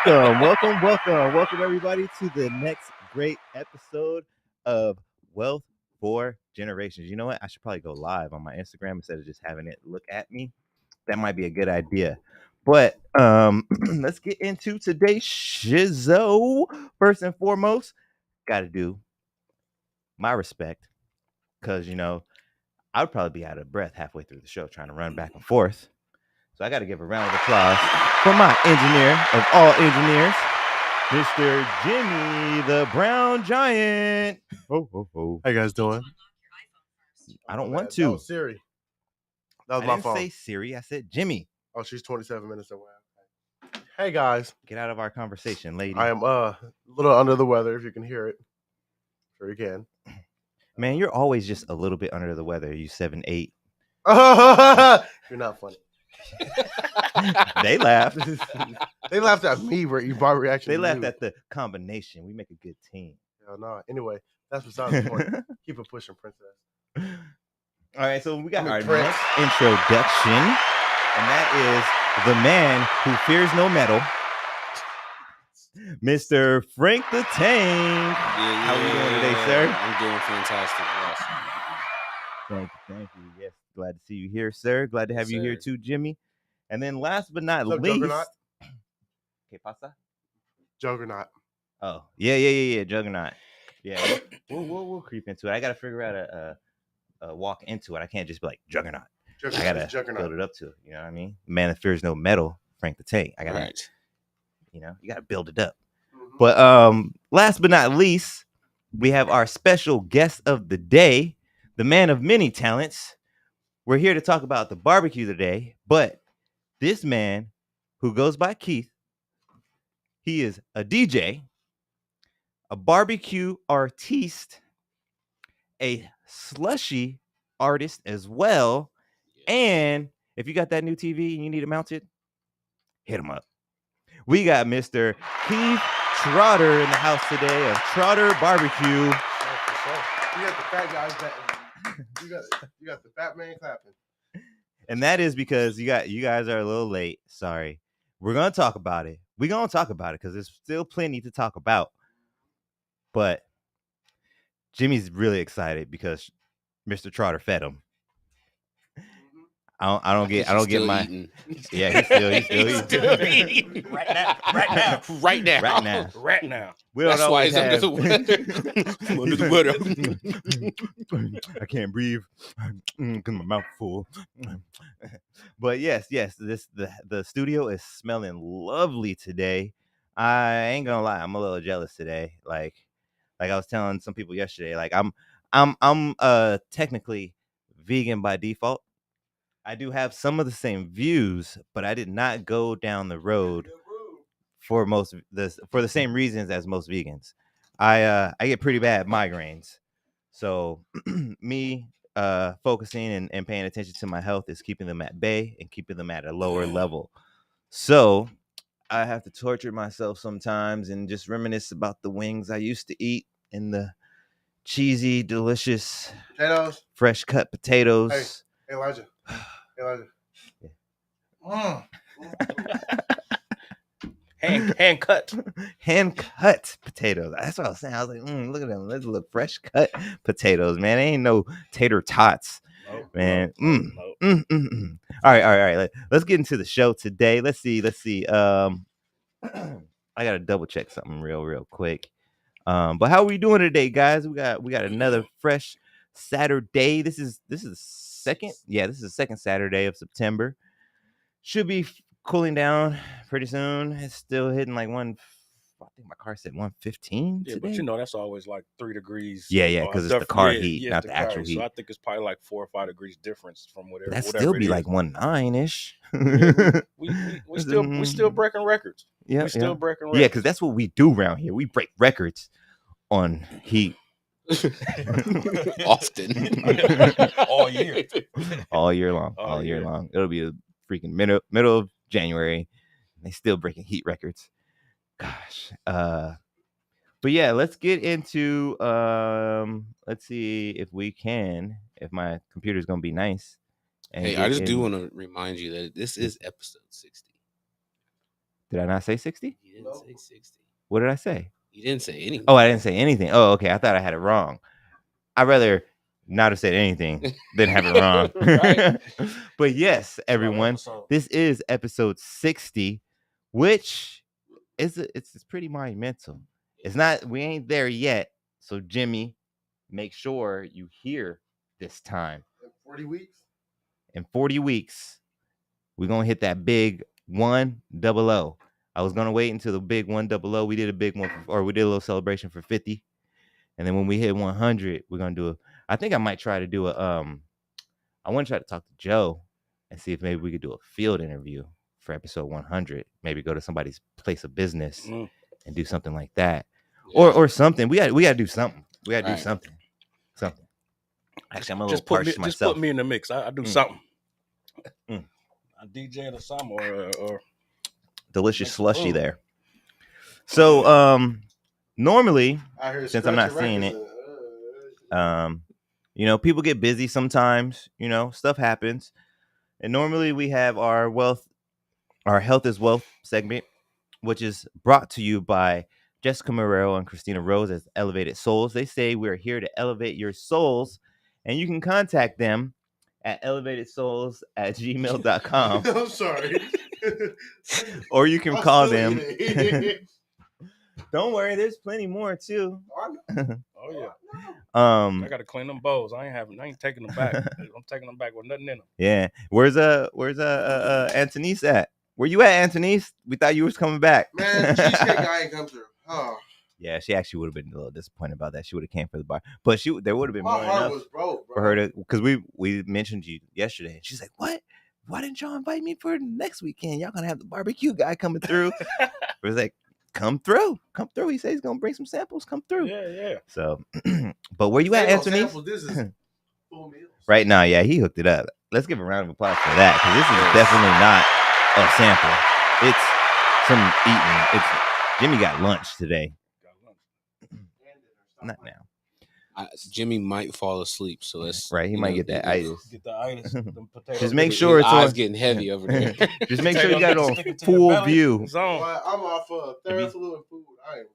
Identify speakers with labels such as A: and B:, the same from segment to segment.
A: welcome everybody to the next great episode of Wealth for Generations. You know what? I should probably go live on my Instagram instead of just having it look at me. That might be a good idea. But let's get into today's shizzo. First and foremost, got to do my respect because I would probably be out of breath halfway through the show trying to run back and forth. So I got to give a round of applause for my engineer of all engineers, Mr. Jimmy the Brown Giant.
B: Ho, ho, ho. How you guys doing?
A: I don't want
B: That
A: to.
B: was Siri. That was
A: I
B: my
A: didn't
B: phone.
A: say Siri. I said Jimmy.
B: Oh, she's 27 minutes away. Hey guys,
A: Get out of our conversation, lady.
B: I am a little under the weather. If you can hear it, sure you can.
A: Man, you're always just a little bit under the weather. You 7'8".
B: You're not funny.
A: They laughed.
B: They laughed at me. My reaction.
A: They
B: to
A: laughed
B: you.
A: at the combination. We make a good team.
B: Hell no. Anyway, that's besides the point. Keep it pushing, princess.
A: All right, so we got our
B: Prince.
A: next introduction, and that is the man who fears no metal, Mr. Frank the Tank. How are you doing today, sir?
C: I'm doing fantastic. Yes.
A: Thank you. Yes, glad to see you here, sir. Glad to have you here
C: sir.
A: too, Jimmy. And then last but not
B: What's up,
A: least,
B: Juggernaut?
A: ¿Qué pasa?
B: Juggernaut.
A: Oh, yeah, Juggernaut. Yeah, we'll creep into it. I got to figure out a walk into it. I can't just be like Juggernaut. I gotta build it up to it. You know what I mean? Man that fears no metal, Frank the Tank. I gotta,
C: Right.
A: you gotta build it up.
B: Mhm.
A: But last but not least, we have our special guest of the day, the man of many talents. We're here to talk about the barbecue today, but this man who goes by Keith, he is a DJ, a barbecue artiste, a slushy artist as well. And if you got that new TV and you need it mounted, hit him up. We got Mr. Keith Trotter in the house today of Trotter Barbecue.
B: You got the fat guys batting. You got the fat man clapping.
A: And that is because you guys are a little late. Sorry. We're gonna talk about it. We're gonna talk about it because there's still plenty to talk about. But Jimmy's really excited because Mr. Trotter fed him. I don't get my
C: Eating.
A: yeah. He's still eating.
C: Right now.
A: We don't
C: That's why
A: always
C: he's under
A: have-
C: the under the weather.
A: I can't breathe because my mouth full. But yes, the studio is smelling lovely today. I ain't gonna lie, I'm a little jealous today. Like I was telling some people yesterday, like I'm technically vegan by default. I do have some of the same views, but I did not go down the road for the same reasons as most vegans. I get pretty bad migraines. So me focusing and paying attention to my health is keeping them at bay and keeping them at a lower level. So I have to torture myself sometimes and just reminisce about the wings I used to eat and the cheesy, delicious,
B: Potatoes.
A: fresh cut potatoes.
B: Hey, Elijah.
A: Yeah.
C: Hand cut.
A: Hand cut potatoes. That's what I was saying. I was like, look at them. Let's look fresh cut potatoes, man. They ain't no tater tots, man. All right. Let's get into the show today. Let's see. I gotta double check something real quick. But how are we doing today, guys? We got another fresh Saturday. This is the second. Yeah, this is the second Saturday of September. Should be cooling down pretty soon. It's still hitting like I think my car said 115
D: Yeah,
A: today.
D: but that's always like 3 degrees.
A: Yeah, because it's the car heat, not the actual heat.
D: So I think it's probably like 4 or 5 degrees difference from whatever.
A: That'd still be
D: it
A: like
D: is.
A: 19-ish.
D: We still breaking records.
A: Yeah,
D: we still breaking records.
A: Yeah, because that's what we do around here. We break records on heat.
C: Often.
D: all year.
A: All year long.
D: All
A: All year
D: year.
A: long. It'll be a freaking middle of January. They still breaking heat records. Gosh. But yeah, let's get into let's see if my computer's gonna be nice. And
C: Hey,
A: get
C: I just do
A: in-
C: want to remind you that this is episode 60.
A: Did I not say 60?
C: Yeah.
E: You
B: No.
E: didn't say 60.
A: What did I say?
E: You didn't say anything.
A: Oh, I didn't say anything. Oh, okay. I thought I had it wrong. I'd rather not have said anything than have it wrong.
E: Right.
A: But yes,
D: Another
A: everyone,
D: episode.
A: this is episode 60, which it's pretty monumental. It's not, we ain't there yet. So Jimmy, make sure you hear this time.
B: In 40 weeks.
A: In 40 weeks, we're gonna hit that big 100. I was gonna wait until the big 100. We did a big one, or we did a little celebration for 50. And then when we hit 100, we're gonna do I think I might try to do I want to try to talk to Joe and see if maybe we could do a field interview for episode 100. Maybe go to somebody's place of business and do something like that, or something. We got to do something. We got to do something. Actually, I'm a little parched myself.
D: Just put me in the mix. I do something. I DJ or something, or
A: delicious slushy there. So normally, since I'm not seeing it, people get busy sometimes, stuff happens. And normally we have our health is wealth segment, which is brought to you by Jessica Morero and Christina Rose as Elevated Souls. They say we're here to elevate your souls, and you can contact them at elevatedsouls@gmail.com.
B: I'm sorry.
A: Or you can call them. Don't worry, there's plenty more too.
D: oh yeah. I gotta clean them bowls. I ain't taking them back. I'm taking them back with nothing in them.
A: Yeah. Where's Antonice at? Where you at, Antonice? We thought you was coming back.
B: Man, the cheesecake guy ain't come through. Oh.
A: Yeah, she actually would have been a little disappointed about that. She would have came for the bar, but there would have been
B: My
A: more
B: heart
A: enough
B: was broke, bro.
A: for her to, because we mentioned you yesterday, and she's like, "What? Why didn't y'all invite me for next weekend? Y'all gonna have the barbecue guy coming through?" It was like, "Come through. He said he's gonna bring some samples. Come through."
D: Yeah.
A: So, but where you at, Antonice?
B: This is full meals.
A: Right now, yeah, he hooked it up. Let's give a round of applause for that, because this is definitely not a sample. It's some eating. Jimmy got lunch today. Not now.
E: Jimmy might fall asleep, so let's
A: he might get that itis.
D: Get the itis. Them potatoes.
A: Just make sure it's
E: eyes
A: on.
E: Getting heavy over there.
A: Just make sure you got it on full view.
D: It's on.
B: Well, I'm off of Theraflu and food. I am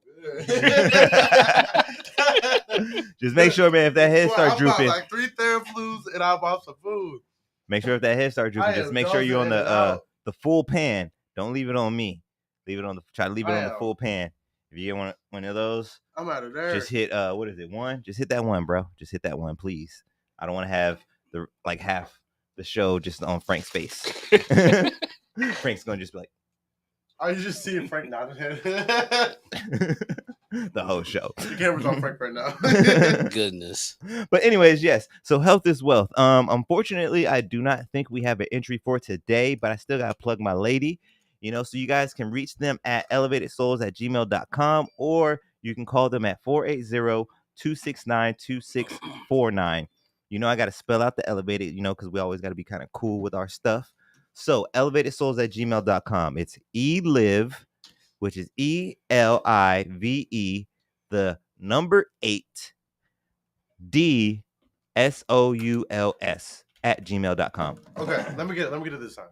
B: good.
A: Just make sure, man, if that head start drooping.
B: I'm like 3 Theraflus and I'm off some food.
A: Make sure if that head start drooping, just make sure you're on the full pan. Don't leave it on me. Try to leave it on the full pan. If you get one of those,
B: I'm out of there.
A: Just hit what is it? 1? Just hit that one, bro. Just hit that one, please. I don't want to have half the show just on Frank's face. Frank's gonna just be like,
B: I just see Frank nodding head.
A: the whole show.
B: The camera's on Frank right now.
E: Goodness.
A: But anyways, yes. So health is wealth. Unfortunately, I do not think we have an entry for today, but I still gotta plug my lady. So you guys can reach them at elevatedsouls@gmail.com, or you can call them at 480-269-2649. I got to spell out the elevated, because we always got to be kind of cool with our stuff. So elevatedsouls@gmail.com. It's ELIVE, which is ELIVE, the number 8, DSOULS @gmail.com.
B: Okay, let me get it this time.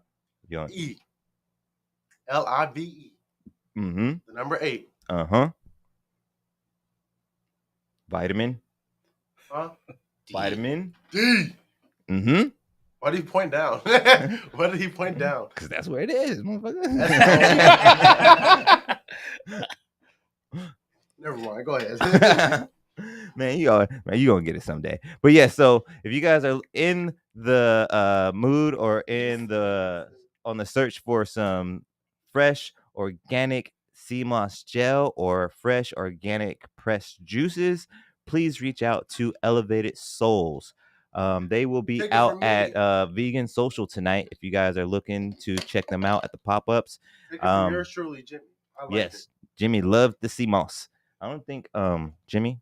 B: ELIVE.
A: Mm-hmm.
B: The number 8.
A: Uh-huh. Vitamin.
B: Huh?
A: Vitamin.
B: D.
A: Mm-hmm.
B: Why did he point down? Why did he point down?
A: Because that's where it is, motherfucker.
B: Never mind. Go ahead.
A: Man, you gonna get it someday. But yeah, so if you guys are in the mood or on the search for some fresh organic sea moss gel or fresh organic pressed juices, please reach out to Elevated Souls. They will be out at Vegan Social tonight if you guys are looking to check them out at the pop-ups.
B: Yours truly, Jimmy.
A: Yes, Jimmy loved the sea moss. I don't think Jimmy,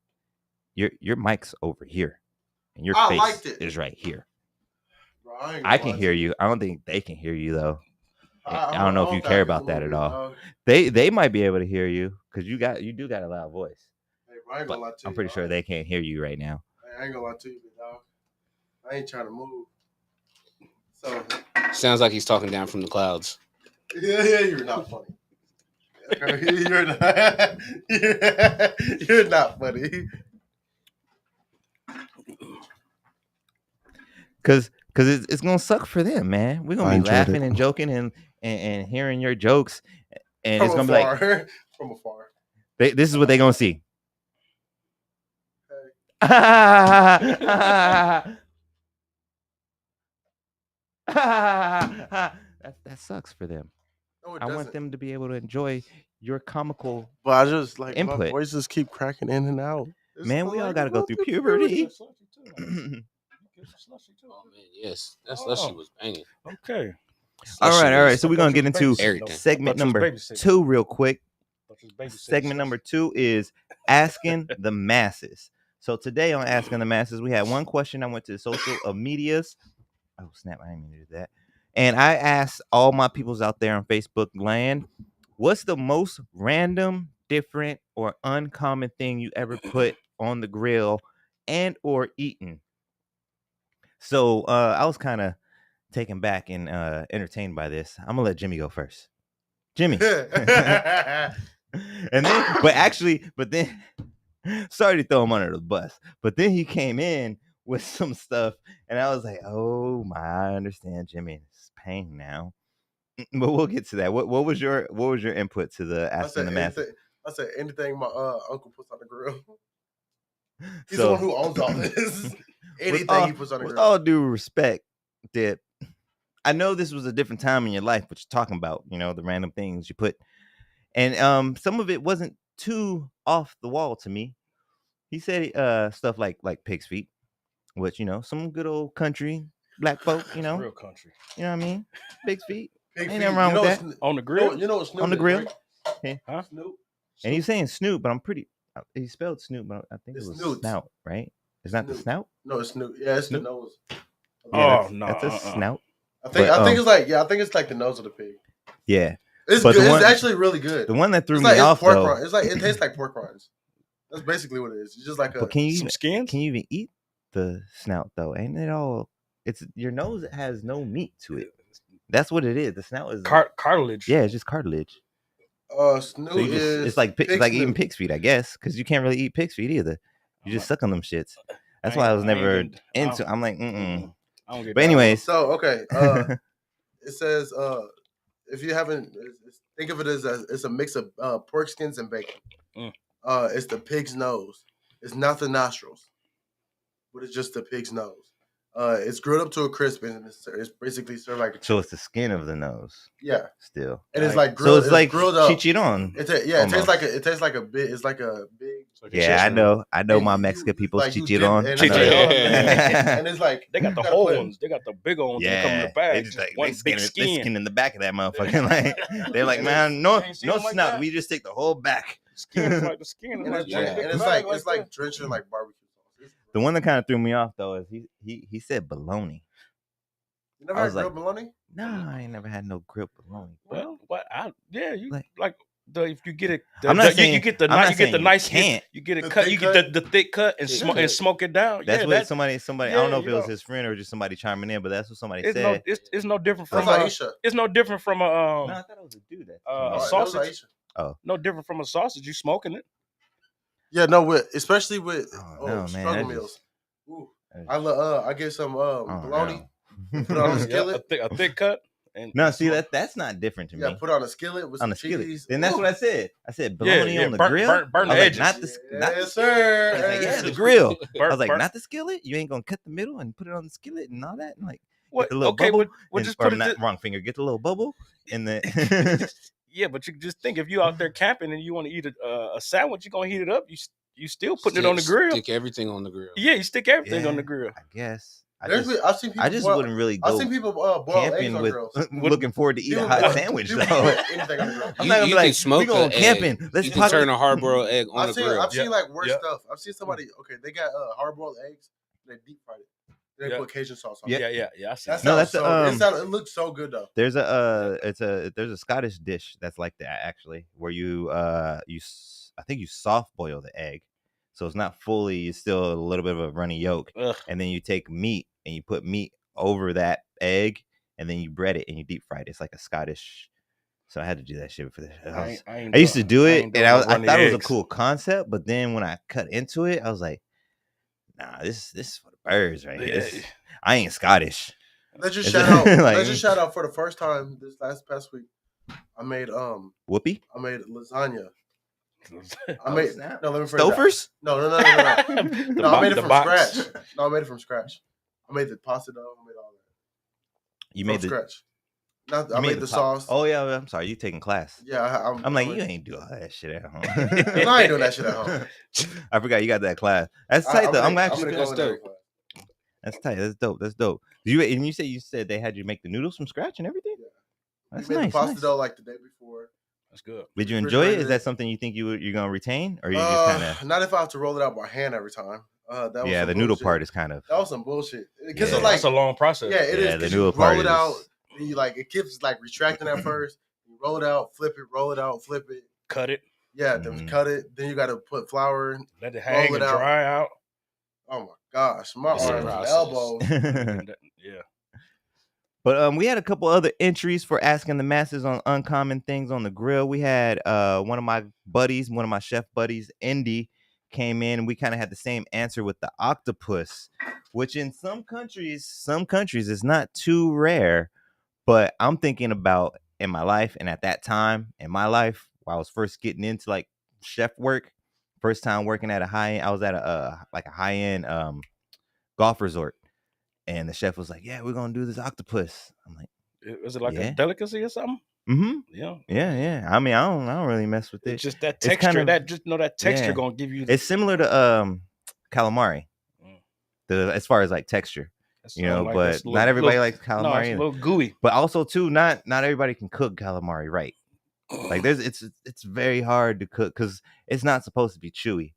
A: your mic's over here and your face is right here.
B: Bro,
A: I can hear you. I don't think they can hear you though. I don't know if you care about that at all. They might be able to hear you because you do got a loud voice.
B: Hey, bro, I ain't gonna lie to you,
A: I'm pretty sure they can't hear you right now.
B: I ain't gonna lie to you, dog. I ain't trying to move. So
E: sounds like he's talking down from the clouds.
B: yeah, you're not funny. You're not. You're not funny.
A: Cause it's gonna suck for them, man. We're gonna
B: I
A: be
B: enjoyed
A: laughing
B: it.
A: and joking and hearing your jokes, and
B: From
A: it's gonna be like
B: afar. From afar.
A: this is what they're gonna see.
B: Hey.
A: That sucks for them.
B: No, it
A: I
B: doesn't.
A: want them to be able to enjoy your comical.
B: But I just like my
A: input.
B: voices keep cracking in and out.
A: Man, we all gotta go through puberty.
E: Oh man, yes, that slushy was banging.
D: Okay.
A: All
E: Slushy
A: right.
E: was
A: So we're gonna get into
E: everything.
A: segment number 2 real quick. Segment number 2 is asking the masses. So today on Asking the Masses, we had one question. I went to the social medias. Oh snap! I didn't mean to do that. And I asked all my peoples out there on Facebook land, what's the most random, different, or uncommon thing you ever put on the grill and or eaten? So I was kind of taken back and entertained by this. I'm gonna let Jimmy go first. Jimmy. And then, but then, sorry to throw him under the bus, but then he came in with some stuff, and I was like, "Oh my, I understand Jimmy is paying now." But we'll get to that. What was your input to the asking the masses?
B: I said anything my uncle puts on the grill. He's
A: So-
B: the one who owns all this. Anything he puts on the
A: With
B: grill.
A: all due respect, Dip, I know this was a different time in your life, but you're talking about, the random things you put. And some of it wasn't too off the wall to me. He said stuff like pig's feet, which, some good old country black folk,
D: Real country.
A: you know what I mean? Pig's feet.
B: Pig
A: Ain't
B: feet.
A: nothing wrong with that.
D: On the grill?
B: You know what Snoop
A: On the
B: is,
A: grill.
B: right?
A: Yeah.
B: Snoop.
A: And he's saying Snoop, but I'm pretty. He spelled Snoop, but I think
B: It's
A: it was
B: Snoots.
A: snout, right? It's not the
B: Snoop.
A: snout.
B: No, it's Snoop. Yeah, it's
A: Snoop?
B: the nose.
D: Oh,
A: that's a snout.
B: I think
A: But,
B: I think it's like the nose of the pig.
A: Yeah,
B: It's
A: But
B: good.
A: the one-
B: It's actually really good.
A: the one that threw
B: It's
A: me
B: like
A: off
B: it's pork
A: though.
B: rinds. It's like it tastes like pork rinds. That's basically what it is. It's just like a.
A: But can you
D: Some
A: even,
D: skins?
A: can you even eat the snout though? Ain't it all? It's your nose has no meat to it. That's what it is. The snout is
D: Cartilage.
A: yeah, it's just cartilage.
B: Snoop
A: So you just
B: is.
A: it's like eating
B: Snoop.
A: pig's feet, I guess, because you can't really eat pig's feet either. You just suck on them shits. That's why I was
D: I ain't
A: never
D: getting-
A: into. I'm like,
D: I don't get
A: But
D: down.
A: anyways,
B: So okay, it says if you haven't think of it as it's a mix of pork skins and bacon.
D: Mm.
B: It's the pig's nose. It's not the nostrils, but it's just the pig's nose. It's grilled up to a crisp and it's basically served like a
A: so it's the skin of the nose
B: yeah,
A: still.
B: and it's
D: Right.
B: like grilled.
A: So it's like
B: grilled up.
A: chicharron.
B: It
A: almost.
B: tastes like a big. It's like a big.
A: Yeah, I know
B: and
A: my
B: you-
A: Mexican
B: you-
A: people's
B: like, you
A: chicharron.
B: dip-
A: I
B: and
A: know
B: it's like,
A: that.
B: and it's like
D: They got the
B: you gotta
D: whole
B: put-
D: ones. They got the big old ones that come in
A: Yeah,
D: the bag.
A: they just like
D: one
A: they skin,
D: big
A: it, they
D: skin.
A: skin in the back of that motherfucker. Like they're like, man, no,
D: You ain't seen
A: no
D: them like
A: snout.
D: that?
A: We just take the whole back.
D: Skin is like the skin.
B: And
D: Is like
B: it's,
E: Yeah.
D: one
B: and
D: big
B: it's
D: bag
B: like
D: that.
B: drenching in like barbecue sauce.
A: The one that kind of threw me off though is he said bologna.
B: You never
A: I
B: had
A: was like-
B: grilled bologna?
A: No, I ain't never had no grilled bologna.
D: Well, what? You
A: Like-
D: like if you get it.
A: I'm not
D: you
A: saying-
D: get the
A: I'm not
D: you get the
A: saying you
D: nice.
A: can't.
D: You get it
B: The
D: cut.
B: thick
D: You get
B: cut?
D: the thick cut and
B: Thick
D: smoke
B: cut.
D: and smoke it down.
A: That's
D: yeah,
A: what
D: that,
A: somebody. I
D: yeah,
A: don't know if
D: you
A: it was
D: know.
A: his friend or just somebody chiming in, but that's what somebody
D: it's
A: said.
D: it's no different
B: That's
D: from
B: Iesha.
D: it's no different from a
A: No, I thought it was a dude that.
D: a
B: That was
D: sausage.
B: Iesha.
D: No different from a sausage. You smoking it.
B: Yeah, no, especially with
A: Oh, no, man,
B: struggle
A: that
B: meals.
A: just-
B: Ooh,
A: I
B: I get some
A: don't
B: bologny.
A: know.
B: Put it on a
D: Yeah,
B: skillet.
D: a thick cut. And
A: No, see that's not different to
B: Yeah,
A: me.
B: put on a skillet with
A: On
B: some
A: the skillet.
B: cheese.
A: Then that's
B: Ooh.
A: what I said. I said bologna
D: yeah,
A: on the
D: burn-
A: grill.
D: burn- burn
A: I
D: the
A: was like,
D: edges.
A: not the
B: Yes, sir.
A: I was like, yeah,
B: Hey.
A: the grill. I
D: Burn-
A: was like,
D: burn-
A: not the skillet. You ain't gonna cut the middle and put it on the skillet and all that. And like,
D: What?
A: get the little
D: Okay,
A: bubble.
D: but
A: and-
D: just
A: or
D: put it.
A: not wrong finger. Get the little bubble and then.
D: Yeah, but you just think if you out there camping and you want to eat a sandwich, you're gonna heat it up. You still putting it on the grill.
E: Stick everything on the grill.
D: Yeah, you stick everything on
A: Yeah.
D: the grill.
A: I guess.
B: I've seen people.
A: I just
B: boil,
A: wouldn't really
B: I've
A: go
B: seen people boil eggs
A: camping
B: on
A: with
B: grills.
A: looking forward to eat a
B: People
A: hot
B: boil-
A: sandwich
B: people
A: though.
B: boil anything on the grill.
A: I'm
E: You-
A: not gonna
E: you
A: be like,
E: can smoke
A: we going
E: an egg.
A: camping. Let's
E: You can
A: talk.
E: turn a hard-boiled egg on
B: I've
E: the
B: seen
E: grill.
B: I've seen like worse
D: Yeah.
B: stuff. I've seen somebody they got hard boiled eggs, they deep fried it. They
D: Yeah.
B: put Cajun sauce on
A: Yeah.
B: it.
D: Yeah. I see.
B: That
A: No,
B: sounds
A: that's,
B: so, it looks so good though.
A: There's there's a Scottish dish that's like that actually, where you I think you soft boil the egg, so it's not fully. It's still a little bit of a runny yolk,
D: Ugh.
A: and then you take meat and you put meat over that egg, and then you bread it and you deep fry it. It's like a Scottish So I had to do that shit for this.
D: I
A: I used to do it,
D: ain't
A: and
D: doing no
A: I
D: runny
A: thought it was a
D: eggs.
A: cool concept. But then when I cut into it, I was like, nah, this is for the birds right here.
D: Yeah.
A: I ain't Scottish.
B: Let's just
A: Is
B: shout
A: it-
B: out.
A: like-
B: Let's just shout out for the first time this past week. I made
A: Whoopee?
B: lasagna. I
A: Oh,
B: made
A: snap.
B: no. Let me phrase that.
A: Stofers?
B: No.
D: The
B: No, I made it
D: the
B: from
D: box.
B: scratch. No, I made it from scratch. I made the pasta dough. I made all that
A: You
B: from
A: made the
B: scratch. Not, I
A: you
B: made the sauce.
A: Oh yeah, I'm sorry. You taking class?
B: Yeah,
A: I'm like,
B: I
A: you ain't do all that shit at home.
B: I ain't doing that shit at home.
A: I forgot you got that class. That's tight though. I'm actually
B: gonna go in there.
A: that's tight. That's dope. That's dope. You said they had you make the noodles from scratch and everything.
B: Yeah.
A: That's
B: We made
A: nice.
B: the pasta
A: nice.
B: dough like the day before.
D: That's good.
A: Did you enjoy it? Is
B: refrigerated.
A: that something you think you're gonna retain, or you just kind of?
B: Not if I have to roll it out by hand every time. That was
A: Yeah,
B: some
A: the noodle
B: bullshit.
A: part is kind of.
B: That was some bullshit. Because
A: Yeah.
B: it's like,
D: That's a long process.
B: yeah, it is.
A: Yeah, the
B: 'cause
A: noodle
B: you
A: part
B: roll it
A: is-
B: out, and you like it keeps like retracting at first. You roll it out, flip it, roll it out, flip it.
D: Cut it.
B: Yeah, then
A: Mhm.
B: cut it. Then you got to put flour.
D: Let it hang
B: it
D: and
B: out.
D: dry out.
B: Oh my gosh, my
E: It's a
B: arms and
E: process.
B: elbows.
D: Yeah.
A: But we had a couple other entries for asking the masses on uncommon things on the grill. We had one of my chef buddies, Indy, came in, and we kind of had the same answer with the octopus, which in some countries is not too rare. But I'm thinking about in my life, and at that time in my life, while I was first getting into like chef work, first time working at I was at a high end golf resort. And the chef was like, "Yeah, we're gonna do this octopus." I'm like,
D: Is it like
A: Yeah.
D: a delicacy or something?
A: "Mm-hmm,
D: Yeah.
A: yeah." I mean, I don't really mess with it.
D: It's just that
A: It's
D: texture.
A: kind of-
D: that texture
A: yeah.
D: gonna give you.
A: It's similar to calamari,
D: Mm.
A: as far as like texture,
D: That's
A: you know.
D: something like
A: but
D: that's a
A: not
D: little-
A: everybody
D: little-
A: likes
D: No,
A: calamari.
D: it's a
A: either.
D: little gooey.
A: But also too, not everybody can cook calamari right. Like it's very hard to cook because it's not supposed to be chewy.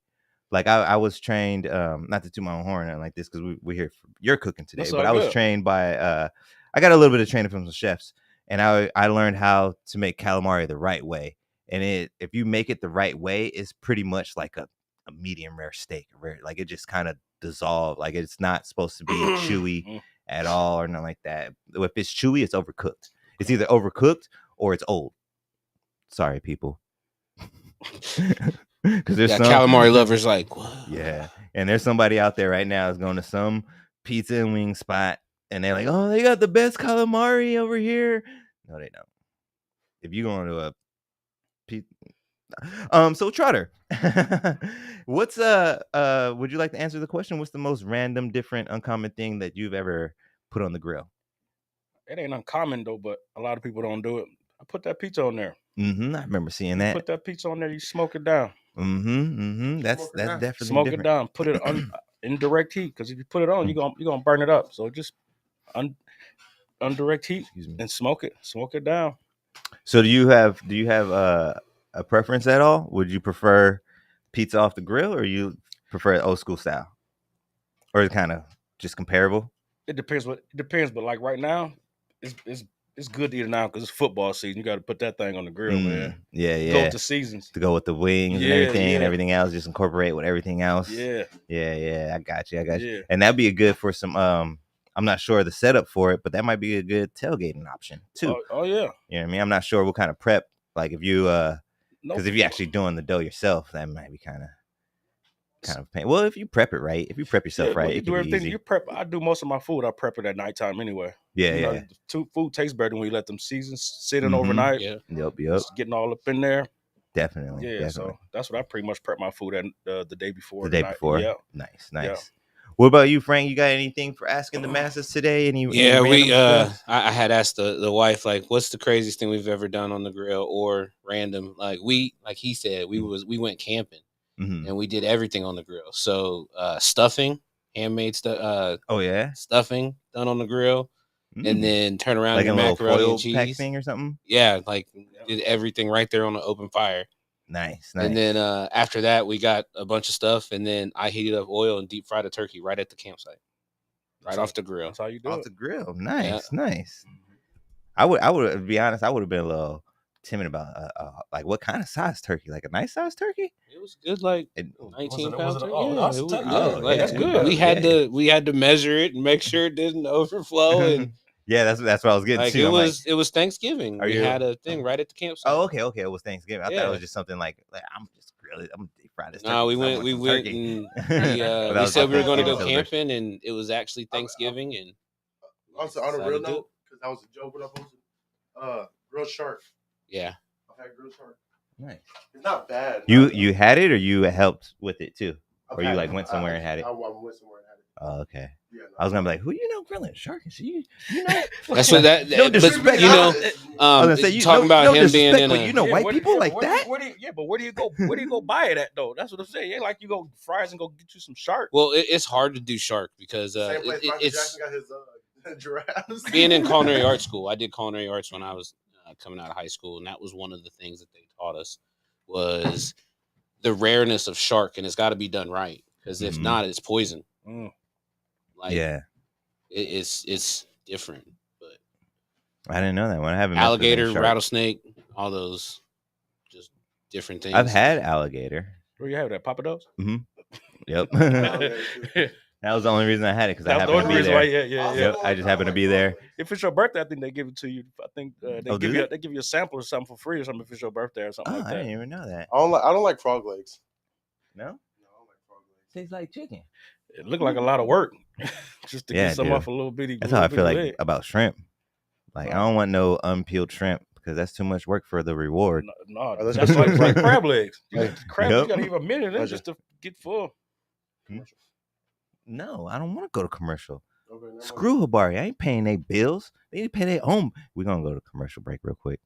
A: Like I was trained, not to toot my own horn or like this because we're here for your cooking today,
D: That's
A: but
D: all
A: I was
D: good.
A: trained by I got a little bit of training from some chefs, and I learned how to make calamari the right way. And if you make it the right way, it's pretty much like a medium rare steak, like it just kind of dissolved. Like it's not supposed to be chewy at all or nothing like that. If it's chewy, it's overcooked. It's either overcooked or it's old. Sorry, people. Because there's some
E: calamari lovers like, what?
A: yeah, and there's somebody out there right now that's going to some pizza and wing spot, and they're like, "Oh, they got the best calamari over here." No, they don't. If you going to a pizza, so Trotter, what's would you like to answer the question? What's the most random, different, uncommon thing that you've ever put on the grill?
D: It ain't uncommon though, but a lot of people don't do it. I put that pizza on there.
A: Mm-hmm. I remember seeing that.
D: Put that pizza on there. You smoke it down.
A: Mm-hmm. That's
B: Smoke it down.
A: definitely
D: Smoke
A: different.
D: it down. Put it on in direct heat because if you put it on, you're gonna burn it up. So just on direct heat
A: Excuse me.
D: and smoke it down.
A: So do you have a preference at all? Would you prefer pizza off the grill, or you prefer old school style, or is it kind of just comparable?
D: It depends. But like right now, it's good to eat it now because it's football season. You got to put that thing on the grill, man.
A: Yeah.
D: Go with the seasons.
A: To go with the wings and
D: Yeah,
A: everything, and
D: yeah.
A: everything else, just incorporate with everything else.
D: Yeah.
A: I got you.
D: Yeah.
A: And that'd be a good for some. I'm not sure the setup for it, but that might be a good tailgating option too.
D: Oh yeah.
A: You know what I mean? I'm not sure what kind of prep. Like if you
D: No,
A: because if you're actually doing the dough yourself, that might be kind of pain. Well, if you prep it right, if you prep yourself right,
D: you
A: it
D: do
A: can be
D: everything.
A: easy.
D: You prep. I do most of my food. I prep it at nighttime anyway.
A: Yeah,
D: You know,
A: yeah.
D: food tastes better when you let them seasons sit in
A: Mhm.
D: overnight.
E: Yeah.
A: Yep.
D: It's getting all up in there.
A: Definitely.
D: Yeah,
A: Definitely.
D: so that's what I pretty much prep my food at the day before.
A: The day
D: night.
A: before.
D: Yeah.
A: Nice.
D: Yeah.
A: What about you, Frank? You got anything for asking the masses today? Any
E: Yeah, we
A: random stuff?
E: I had asked the wife like, what's the craziest thing we've ever done on the grill or random? Like he said, we went camping
A: Mhm.
E: and we did everything on the grill. So stuffing, handmade stuff,
A: Oh yeah,
E: stuffing done on the grill,
A: Mm.
E: and then turn around
A: like a
E: and
A: little
E: macaroni
A: foil
E: and
A: pack
E: cheese.
A: thing or something.
E: Yeah, like did everything right there on the open fire.
A: Nice.
E: And then after that, we got a bunch of stuff, and then I heated up oil and deep fried a turkey right at the campsite, right off the grill.
D: That's how you do
A: off
D: it.
A: the grill. Nice. I would be honest. I would have been a little timid about like what kind of size turkey? Like a nice size turkey?
E: It was good, like
A: It-
E: 19
D: was
E: pounds.
D: it-
E: turkey.
D: oh,
E: Yeah,
D: that's
E: it was-
D: tough.
E: yeah,
A: Oh,
E: like,
A: yeah.
E: that's good. We had to measure it and make sure it didn't overflow, and
A: Yeah, that's what I was getting
E: Like
A: to.
E: it was Thanksgiving.
A: Are
E: We
A: you-
E: had a thing right at the campsite.
A: Oh, okay. It was Thanksgiving. I thought it
E: Yeah.
A: was just something like I'm just grilling. I'm gonna deep fry this.
E: No,
A: turkey
E: we
A: 'cause I
E: went
A: want some
E: and
A: turkey. But that
E: we
A: was
E: said we were
A: the
E: going to go
A: Thanksgiving celebration.
E: camping, and it was actually Thanksgiving. And
B: Also, on a
E: decided
B: real
E: to do it.
B: note, because that was a joke when I posted. Grilled shark.
E: Yeah,
B: I've had grilled shark.
A: Nice.
B: It's not bad.
A: You had it, or you helped with it too,
B: I've
A: or you
B: had
A: like
B: it.
A: went somewhere and had it.
B: I went somewhere and had it.
A: Oh, okay.
B: Yeah, no,
A: I was gonna be like, who you know grilling shark? And you know.
E: that's what that.
A: No
E: but
A: disrespect.
E: you know,
A: I was gonna say you
E: talking about
A: no
E: him being
A: disrespect,
E: in
A: but
E: a.
A: you know white people like that.
D: But where do you go? Where do you go buy it at though? That's what I'm saying. It ain't like you go fries and go get you some shark.
E: Well, it's hard to do shark because
B: Same place Michael
E: it's
B: Jackson got his giraffes.
E: being in culinary art school. I did culinary arts when I was coming out of high school, and that was one of the things that they taught us was the rareness of shark, and it's got to be done right because if not, it's poison. Like,
A: Yeah,
E: it's different. But
A: I didn't know that one. I haven't messed with any
E: alligator,
A: shark.
E: rattlesnake, all those just different things.
A: I've had alligator.
D: Where you have that Papa Do's?
A: Yep.
D: That
A: That was the only reason I had it because I
D: was the
A: happened to
D: only
A: be
D: reason
A: there.
D: why. Yeah.
A: Yep, I just happened to be there.
D: If it's your birthday, I think they give it to you. I think they
A: Oh,
D: give
A: do
D: you
A: they?
D: they give you a sample or something for free or something if it's your birthday or something
A: Oh,
D: like
A: I
D: that.
A: didn't even know that.
B: I don't like frog legs.
A: No,
B: No, I don't like frog legs.
A: tastes like chicken.
D: It looked like a lot of work just to
A: Yeah,
D: get some
A: dude.
D: off a little bitty.
A: That's how I feel like
D: leg.
A: about shrimp. Like I don't want no unpeeled shrimp because that's too much work for the reward.
D: No,
B: Oh, that's
D: that's
B: good.
D: like crab legs.
B: Hey.
D: Crab,
A: Yep.
D: you gotta give a minute in
B: Pleasure.
D: just to get full.
A: No, I don't want to go to commercial.
B: Okay, never mind.
A: Screw Habari. I ain't paying their bills. They need to pay their own. We're gonna go to commercial break real quick.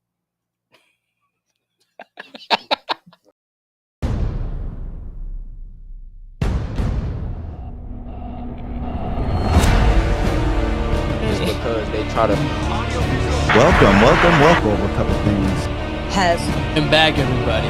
E: because they try to.
A: Welcome. A couple things.
F: Has
G: And bag everybody.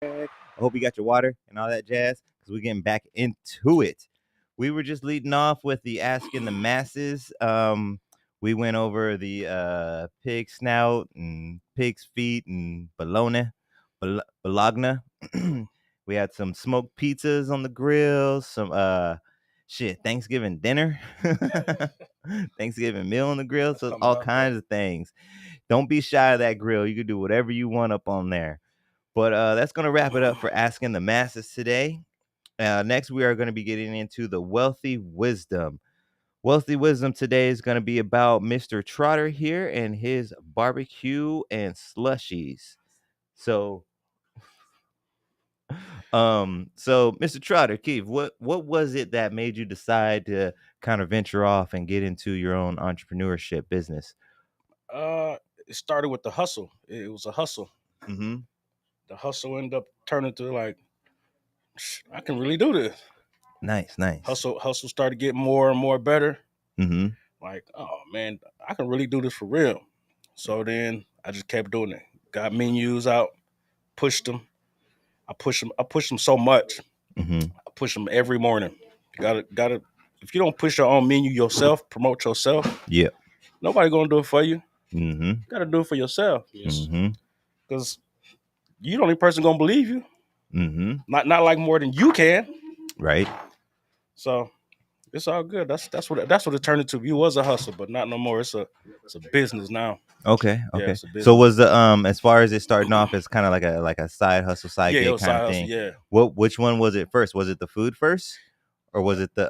A: I hope you got your water and all that jazz because we're getting back into it. We were just leading off with the asking the masses. We went over the pig snout and pig's feet and bologna. We had some smoked pizzas on the grill, some Thanksgiving dinner, Thanksgiving meal on the grill.
D: That's
A: So
D: coming
A: all
D: up,
A: kinds of things. Don't be shy of that grill. You can do whatever you want up on there. But that's going to wrap it up for Asking the Masses today. Next, we are going to be getting into the Wealthy Wisdom. Wealthy Wisdom today is going to be about Mr. Trotter here and his barbecue and slushies. So Mr. Trotter, Keith, what was it that made you decide to kind of venture off and get into your own entrepreneurship business?
D: It started with the hustle. It was a hustle.
A: Mm-hmm.
D: The hustle ended up turning to like, I can really do this.
A: Nice.
D: Hustle started getting more and more better.
A: Mm-hmm.
D: Like, oh man, I can really do this for real. So then I just kept doing it. Got menus out, pushed them. I push them so much.
A: Mm-hmm.
D: I push them every morning. You gotta. If you don't push your own menu yourself, promote yourself.
A: Yeah.
D: Nobody gonna do it for you.
A: Mm-hmm.
D: You gotta do it for yourself.
E: Yes.
A: Mm-hmm.
D: Because you the only person gonna believe you.
A: Mm-hmm.
D: Not like more than you can.
A: Right.
D: So it's all good. That's what it turned into. You was a hustle, but not no more. It's a business now.
A: Okay.
D: Yeah, it's a
A: So
D: business.
A: was the as far as it starting off as kind of like a side hustle, side
D: Yeah, it
A: gig
D: was
A: kind
D: side
A: of
D: hustle,
A: thing?
D: yeah.
A: Which one was it first? Was it the food first, or was it the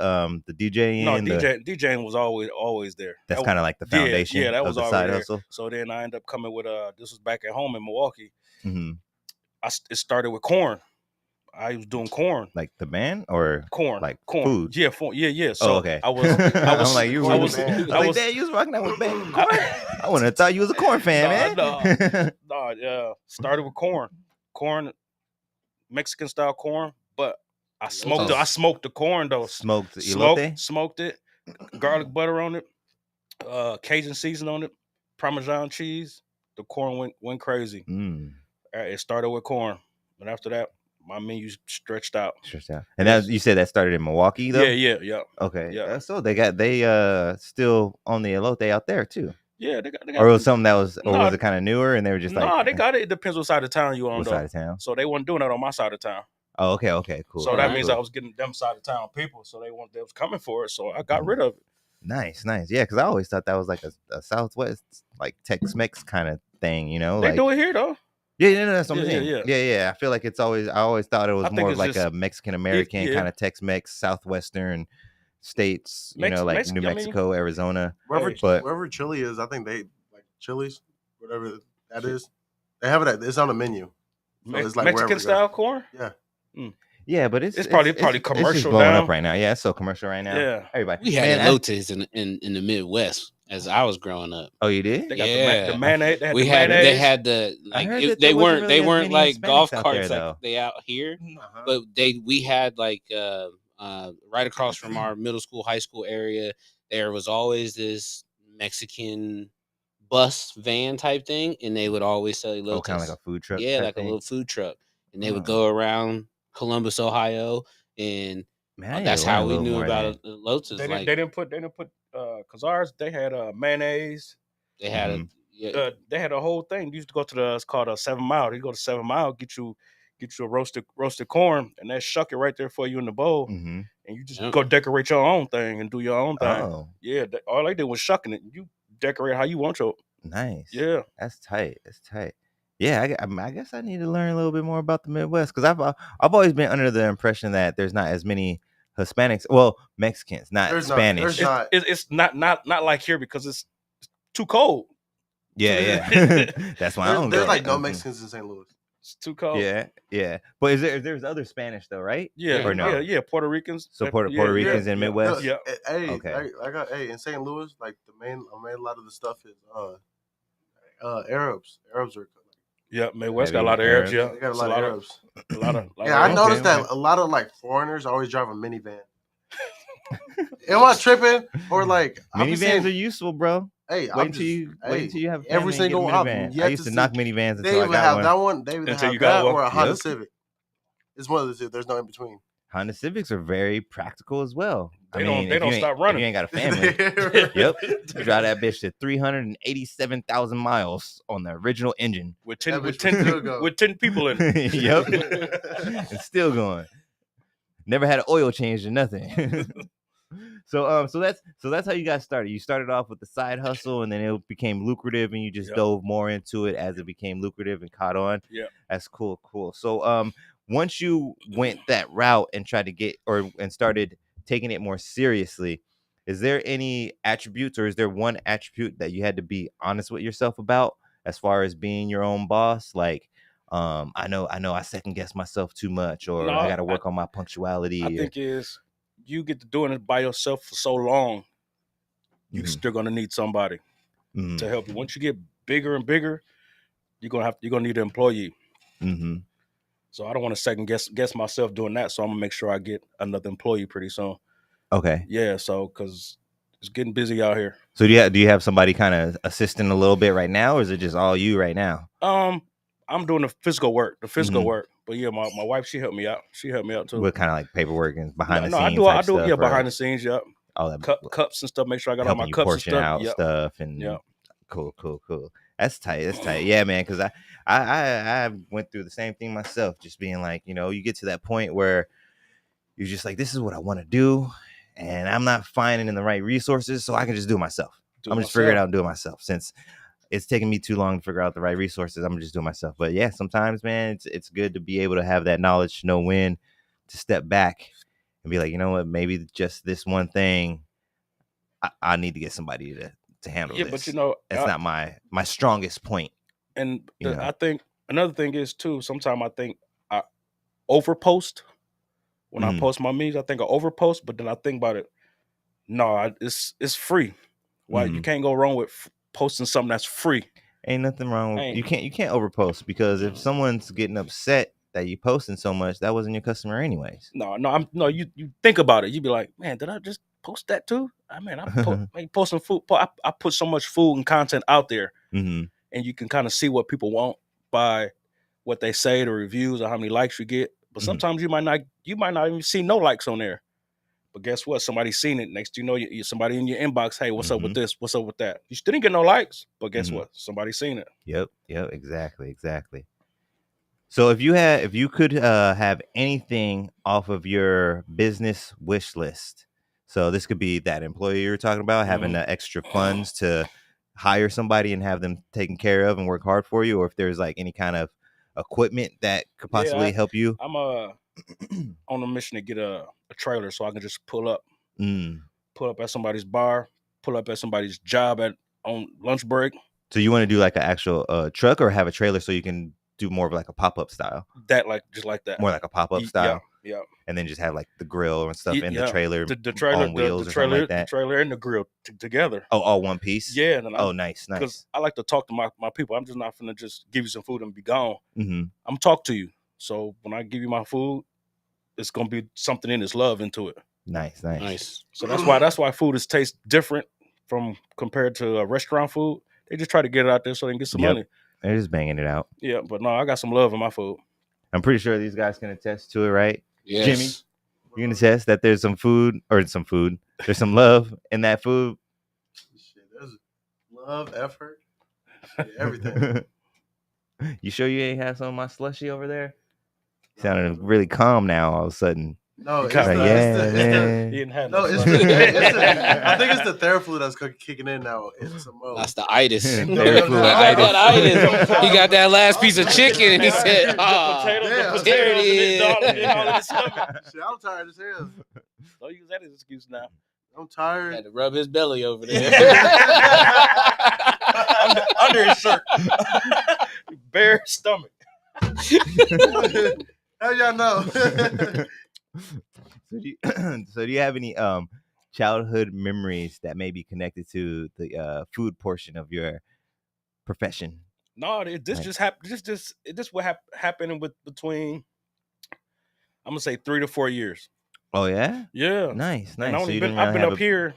A: DJing?
D: No, DJing was always there.
A: That's kind of like the foundation
D: that
A: of
D: was
A: the
D: already
A: side
D: there.
A: hustle.
D: So then I ended up coming with this was back at home in Milwaukee.
A: Mm-hmm.
D: It started with corn. I was doing corn.
A: Like the band or
D: Corn,
A: like
D: corn.
A: food?
D: Yeah. So
A: okay.
D: I was
A: I'm like you.
B: I
A: Was,
B: was-
A: I was like, Dad, you was rocking out with band corn. I wouldn't have thought you was a corn fan, man.
D: Started with corn, Mexican style corn, but I smoked
A: Oh.
D: I smoked the corn though.
A: Smoked elote.
D: Smoked it, garlic butter on it, Cajun season on it, Parmesan cheese. The corn went crazy.
A: Mm.
D: It started with corn, and after that, my menu stretched out.
A: And that you said that started in Milwaukee though.
D: Yeah.
A: Okay.
D: Yeah.
A: So they still on the elote out there too.
D: Yeah, they got.
A: Or it was something that was, or
D: Nah,
A: was it kind of newer and they were just like,
D: No, they got it. It depends what side of town you on
A: what
D: though.
A: side of town?
D: So they weren't doing that on my side of town.
A: Oh, okay, cool.
D: So that
E: Alright,
D: means
A: cool.
D: I was getting them side of town people. So they was coming for it. So I got rid of it.
A: Nice. Yeah, because I always thought that was like a Southwest, like Tex-Mex kind of thing, you know?
D: They
A: Like,
D: do it here though.
A: yeah, no, that's what I'm
D: Yeah,
A: saying. Yeah. I feel like I always thought it was
D: I think
A: more of
D: it's
A: like
D: just-
A: a Mexican American
D: yeah.
A: kind of Tex-Mex, Southwestern states, you know, like
D: Mexican,
A: New
D: I mean-
A: Mexico, Arizona.
B: Wherever,
A: But-
B: wherever chili is, I think they like chilies, whatever that is. They have it. It's on the menu. So it's like wherever
D: Mexican
B: it
D: style corn.
A: Yeah, but it's
D: probably
A: it's just
D: commercial
A: blowing
D: now.
A: up right now. Yeah, it's so commercial right now.
D: Yeah.
A: Everybody.
E: We had
A: Man, I-
E: elotes in the Midwest as I was growing up.
A: Oh, you did?
D: They got
E: Yeah.
D: the mayonnaise. They had
E: We
D: the
E: had
D: mayonnaise.
E: they had the
A: I heard
E: like
A: that
E: they
A: there wasn't
E: weren't
A: really as many
E: like golf
A: Hispanics out
E: carts
A: there,
E: like they out here,
B: Uh-huh.
E: but we had like right across from our middle school, high school area. There was always this Mexican bus van type thing, and they would always sell elotes.
A: Oh, kind of like a food truck.
E: Yeah,
A: type
E: like
A: thing?
E: a little food truck, and they
A: Huh.
E: would go around Columbus, Ohio, and
A: Man, I need to
E: that's
A: learn
E: how
A: a
E: we
A: little
E: knew
A: more
E: about
A: then.
E: elotes.
D: They
E: Like
D: didn't put because ours they had mayonnaise.
E: they had
A: Mhm.
D: They had a whole thing. You used to go to it's called a 7 Mile. You go to 7 Mile, get you a roasted corn, and they shuck it right there for you in the bowl,
A: Mm-hmm.
D: and you just
E: Yep.
D: go decorate your own thing and do your own thing.
A: Oh,
D: Yeah, all they did was shucking it. You decorate how you want your.
A: nice.
D: Yeah,
A: That's tight. Yeah, I guess I need to learn a little bit more about the Midwest because I've always been under the impression that there's not as many Hispanics, well, Mexicans, not
B: There's not.
A: Spanish.
B: There's not.
D: it's not like here because it's too cold.
A: Yeah. That's why I don't
B: There's
A: go.
B: like no
A: Mhm.
B: Mexicans in St. Louis.
D: It's too cold.
A: Yeah. But there's other Spanish though, right?
D: Yeah,
A: Or no?
D: yeah. Puerto Ricans.
A: So Puerto Ricans in Midwest?
D: Yeah.
B: Hey,
A: Okay.
B: I got in St. Louis, like I made a lot of the stuff is Arabs. Arabs are
D: Yeah, Midwest
A: Maybe
D: got a lot of Arabs.
A: Arabs.
D: Yeah,
B: they got a
D: It's
B: lot of Arabs.
D: A lot of
B: Yeah, I
A: Okay,
B: noticed that
A: okay.
B: a lot of like foreigners always drive a minivan. Am I tripping? Or like I be
A: Minivans
B: seeing-
A: are useful, bro.
B: Hey,
A: Wait until you have a
B: every
A: family and get a
B: single
A: minivan.
B: you
A: I
B: have
A: used
B: to
A: to
B: see-
A: knock minivans
B: They
A: until I
B: even
A: got
B: have
A: one.
B: that one. They either
D: Until
B: have
D: you got
B: that
D: one.
B: or a Honda
A: Yep.
B: Civic. It's one of the two. There's no in between.
A: Honda Civics are very practical as well.
D: They
A: I mean,
D: don't
A: if you ain't-
D: stop running.
A: If you ain't got a family, yep. You drive that bitch to 387,000 miles on the original engine.
D: with
B: That
D: 10
B: bitch will still go.
D: with 10 people in it.
A: Yep. It's still going. Never had an oil change or nothing. So that's how you got started. You started off with the side hustle, and then it became lucrative, and you just
D: Yep.
A: dove more into it as it became lucrative and caught on.
D: Yeah.
A: That's cool. So once you went that route and tried to get and started taking it more seriously, is there any attributes or is there one attribute that you had to be honest with yourself about as far as being your own boss? Like, I know I second guess myself too much, or
D: No,
A: I got to work on my punctuality.
D: I think is you get to doing it by yourself for so long, you're
A: Mhm.
D: still gonna need somebody
A: Mhm.
D: to help you. Once you get bigger and bigger, you're gonna need an employee.
A: Mhm.
D: So I don't want to second guess myself doing that. So I'm gonna make sure I get another employee pretty soon.
A: Okay.
D: Yeah, so because it's getting busy out here.
A: So do you have somebody kind of assisting a little bit right now, or is it just all you right now?
D: I'm doing the physical work,
A: Mhm.
D: work. But yeah, my wife, she helped me out. She helped me out too.
A: With kind of like paperwork and behind the
D: no,
A: scenes.
D: I
A: type
D: do.
A: stuff,
D: Yeah,
A: or
D: behind the scenes. Yeah,
A: all that
D: cups and stuff. Make sure I got all
A: helping
D: my
A: you
D: cups and
A: portion
D: stuff.
A: out
D: Yep.
A: stuff and
D: Yep.
A: Cool. That's tight. Yeah, man. Because I went through the same thing myself. Just being like, you get to that point where you're just like, this is what I want to do, and I'm not finding the right resources, so I can just do it myself.
D: Do
A: I'm
D: it
A: just figuring it
D: myself.
A: out and do it myself. Since it's taking me too long to figure out the right resources, I'm just doing it myself. But yeah, sometimes, man, it's good to be able to have that knowledge to know when to step back and be like, you know what, maybe just this one thing, I need to get somebody to handle
D: Yeah,
A: this.
D: but you know,
A: That's not my strongest point.
D: and
A: You know?
D: I think another thing is too. Sometimes I think I overpost when I
A: Mhm.
D: post my memes. I think I overpost, but then I think about it. No, it's free. Why you
A: Mhm.
D: can't go wrong with posting something that's free.
A: Ain't nothing wrong with
D: Ain't.
A: you can't overpost, because if someone's getting upset that you posting so much, that wasn't your customer anyways.
D: No. You think about it. You be like, man, did I just post that too? I mean, I posting food. I put so much food and content out there,
A: Mm-hmm.
D: and you can kind of see what people want by what they say, the reviews, or how many likes you get. But sometimes you might not even see no likes on there. But guess what? Somebody's seen it. Next, you know, somebody in your inbox. Hey, what's up with this? What's up with that? You still didn't get no likes, but guess what? Somebody's seen it.
A: Yep. Exactly. So if you could have anything off of your business wish list, so this could be that employee you were talking about, having the extra funds to hire somebody and have them taken care of and work hard for you, or if there's like any kind of equipment that could possibly help you.
D: I'm on a mission to get a trailer so I can just pull up at somebody's bar, pull up at somebody's job on lunch break.
A: So you want to do like an actual truck, or have a trailer so you can do more of like a pop-up style?
D: Just like that.
A: More like a pop-up style.
D: Yeah.
A: And then just have like the grill and stuff in the trailer,
D: the trailer
A: on wheels
D: the
A: or something
D: trailer,
A: like that.
D: the trailer and the grill together.
A: Oh, all one piece.
D: Yeah. And
A: nice.
D: Because I like to talk to my people. I'm just not finna just give you some food and be gone.
A: Mm-hmm.
D: I'm talk to you. So when I give you my food, it's gonna be something in its love into it.
A: Nice.
D: So that's why food tastes different from compared to restaurant food. They just try to get it out there so they can get some money.
A: They're just banging it out.
D: Yeah, but no, I got some love in my food.
A: I'm pretty sure these guys can attest to it, right?
E: Yes.
A: Jimmy, you can attest that there's some food. There's some love in that food.
B: Shit, there's love, effort, everything.
A: You sure you ain't have some of my slushy over there? Sounded really calm now all of a sudden.
B: No, it's
A: Like,
B: the,
A: man.
D: You didn't have
B: no,
D: no
B: it's
D: slush.
B: I think it's the Theraflu that's kicking in now. It's some more.
E: That's the itis.
A: Theraflu
E: I got
A: itis.
E: that itis. He got that last piece of chicken and he said,
B: damn.
D: The
E: there it is.
B: Shit, I'm tired as hell.
D: Don't use that as an excuse now.
B: I'm tired.
E: Had to rub his belly over there.
D: under his shirt. Bare stomach.
B: How y'all know?
A: So do you have any childhood memories that may be connected to the food portion of your profession?
D: No, this just happened. This what happened between. I'm gonna say 3 to 4 years.
A: Oh yeah,
D: Yeah,
A: nice.
D: And
A: So
D: I've been up here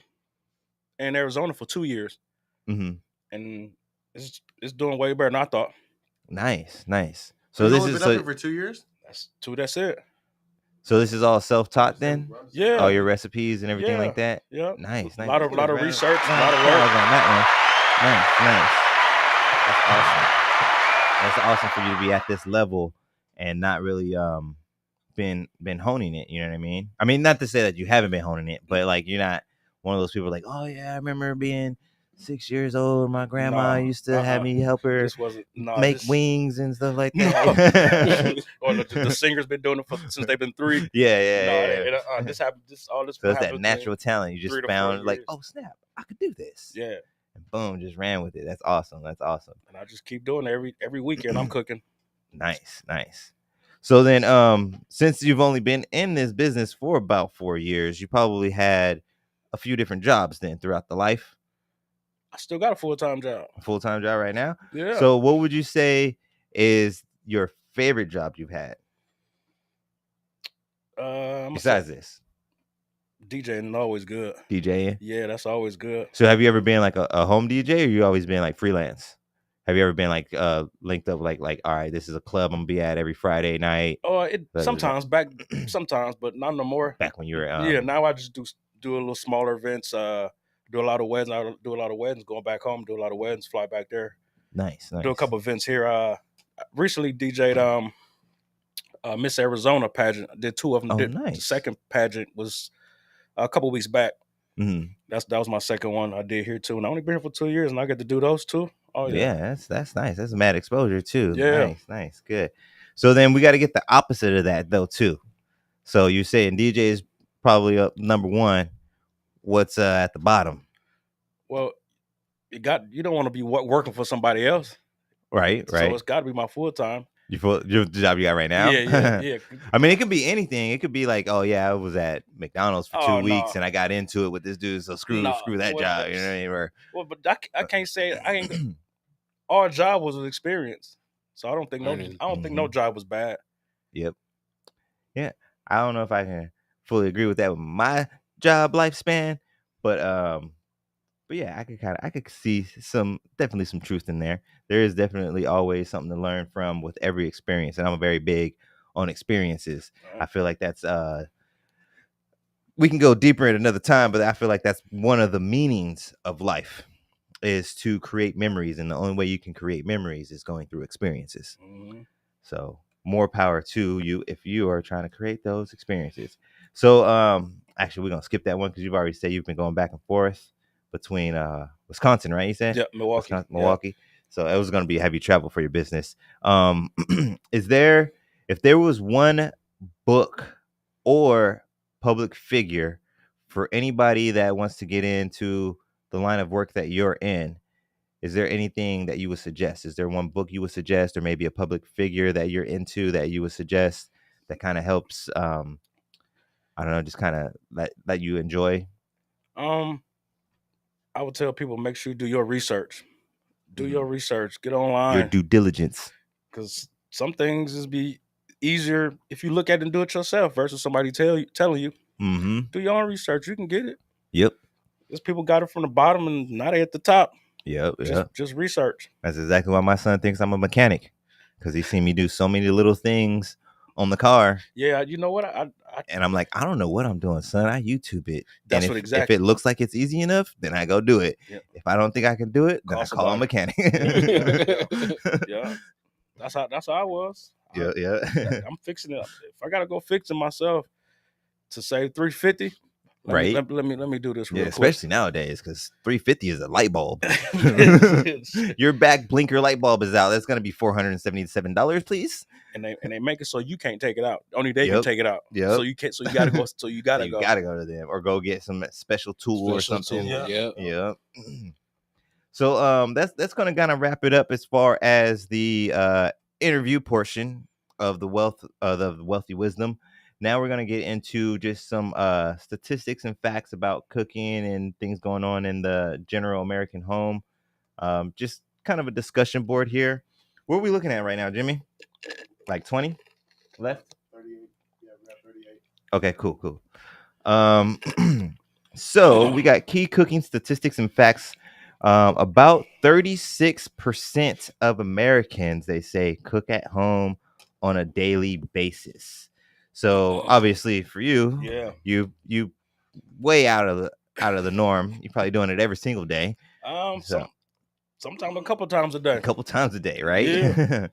D: in Arizona for 2 years, and it's doing way better than I thought.
A: Nice. So
B: You've
A: this
B: only
A: is
B: been up here for 2 years.
D: That's it.
A: So this is all self-taught then?
D: Yeah,
A: All your recipes and everything like that.
D: Yeah,
A: Nice.
D: A lot of research, a
A: Nice.
D: lot of
A: On
D: work.
A: that one. Nice. That's awesome for you to be at this level and not really been honing it. You know what I mean? I mean, not to say that you haven't been honing it, but like you're not one of those people like, oh yeah, I remember being 6 years old. My grandma used to have me help her make wings and stuff like that.
D: Or the singer's been doing it since they've been 3.
A: Yeah.
D: This happened. All this.
A: So it's that natural talent. You just found like, oh snap, I could do this.
D: Yeah.
A: And boom, just ran with it. That's awesome. And
D: I just keep doing it every weekend. I'm cooking.
A: Nice. So then, since you've only been in this business for about 4 years, you probably had a few different jobs then throughout the life.
D: I still got a full-time job.
A: Right now?
D: Yeah.
A: So what would you say is your favorite job you've had? Besides this?
D: DJing is always good.
A: DJing?
D: Yeah, that's always good.
A: So have you ever been like a home DJ, or you always been like freelance? Have you ever been like linked up like all right, this is a club I'm gonna be at every Friday night?
D: Oh, sometimes, but not no more.
A: Back when you were
D: now I just do a little smaller events, do a lot of weddings. I do a lot of weddings, going back home, do a lot of weddings, fly back there.
A: Nice.
D: Do a couple events here. Recently DJ'd Miss Arizona pageant. I did 2 of them.
A: Oh, nice.
D: The second pageant was a couple weeks back.
A: Mm-hmm.
D: That was my second one I did here too, and I only been here for 2 years, and I get to do those too. Oh
A: yeah, that's nice. That's mad exposure too.
D: Yeah,
A: nice, good. So then we got to get the opposite of that though too. So you're saying DJ is probably up number one. What's at the bottom?
D: Well, you don't want to be working for somebody else,
A: Right,
D: so
A: right.
D: it's got to be my full time.
A: Your job you got right now?
D: Yeah.
A: I mean, it could be anything. It could be like, oh yeah, I was at McDonald's for 2
D: Oh,
A: weeks
D: no.
A: and I got into it with this dude, so screw
D: No,
A: that
D: well,
A: job. You know what I mean? Or,
D: Well, but I can't say I ain't. Our job was an experience, so I don't think
E: Learning.
D: no job was bad.
A: yep. Yeah. I don't know if I can fully agree with that with my job lifespan, but yeah, I could see definitely some truth in there. There is definitely always something to learn from with every experience, and I'm very big on experiences. I feel like that's we can go deeper at another time, but I feel like that's one of the meanings of life is to create memories, and the only way you can create memories is going through experiences.
D: Mhm.
A: So more power to you if you are trying to create those experiences. So actually we're gonna skip that one because you've already said you've been going back and forth between Wisconsin, right? You said
D: Yeah, Milwaukee.
A: Wisconsin, Milwaukee. So it was gonna be heavy travel for your business. Is there if there was one book or public figure for anybody that wants to get into the line of work that you're in, is there anything that you would suggest? Is there one book you would suggest, or maybe a public figure that you're into that you would suggest that kind of helps? I don't know, just kind of that you enjoy.
D: I would tell people make sure you do your research. Do
A: Mhm.
D: your research. Get
A: Your
D: online
A: due diligence.
D: because some things is be easier if you look at it and do it yourself versus somebody telling you.
A: Mm-hmm.
D: Do your own research. You can get it.
A: Yep.
D: There's people got it from the bottom and now they at the top.
A: Yep.
D: Just research.
A: That's exactly why my son thinks I'm a mechanic, because he's seen me do so many little things on the car.
D: Yeah, you know what?
A: And I'm like, I don't know what I'm doing, son. I YouTube it.
D: That's
A: and
D: what
A: if
D: exactly.
A: it looks like it's easy enough, then I go do it.
D: Yep.
A: If I don't think I can do it, then
D: Call
A: I call a
D: somebody.
A: mechanic.
D: Yeah. That's how I was.
A: Yeah.
D: I'm fixing it. If I gotta go fix it myself to save $350,
A: Right.
D: Let me do this real
A: Yeah,
D: quick.
A: especially nowadays, because $350 is a light bulb. Your back blinker light bulb is out. That's gonna be $477, please.
D: And they make it so you can't take it out. Only they can
A: Yep.
D: take it out.
A: Yep.
D: So you can't. So you gotta go. So you gotta
A: You
D: go.
A: gotta go to them or go get some special tool or
E: Special
A: something.
E: tool,
A: Yeah. So that's gonna kind of wrap it up as far as the interview portion of the wealthy wisdom. Now we're gonna get into just some statistics and facts about cooking and things going on in the general American home. Just kind of a discussion board here. What are we looking at right now, Jimmy? Like 20 left?
B: 38. Yeah, we got 38.
A: Okay, cool. So we got key cooking statistics and facts. About 36% of Americans, they say, cook at home on a daily basis. So obviously for you,
D: Yeah.
A: you way out of the norm. You're probably doing it every single day. So
D: Sometimes a couple times a day.
A: a couple times a day, right?
D: Yeah.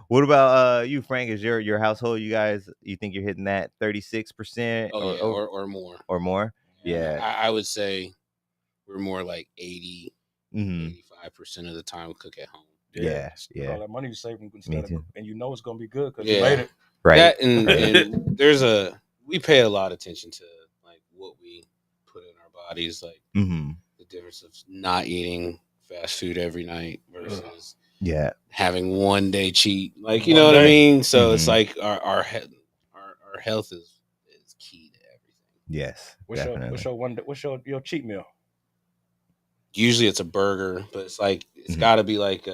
A: What about you, Frank? Is your household, you guys, you think you're hitting that 36%
E: Oh, yeah, or more.
A: or more? Yeah.
E: I would say we're more like 80,
A: Mhm.
E: 85% of the time we cook at home.
A: Yeah.
D: All that money you saving
A: Me too.
D: and you know it's gonna be good because
E: Yeah.
D: you made it.
A: Right.
E: That and we pay a lot of attention to like what we put in our bodies, like
A: Mm-hmm.
E: the difference of not eating fast food every night versus
A: Yeah.
E: having one day cheat. Like, you
D: One
E: know what I
D: day.
E: mean? So it's
A: Mhm.
E: like our health is key to everything.
A: Yes.
D: What's
A: Definitely.
D: your cheat meal?
E: Usually it's a burger, but it's like it's
A: Mhm.
E: got to be like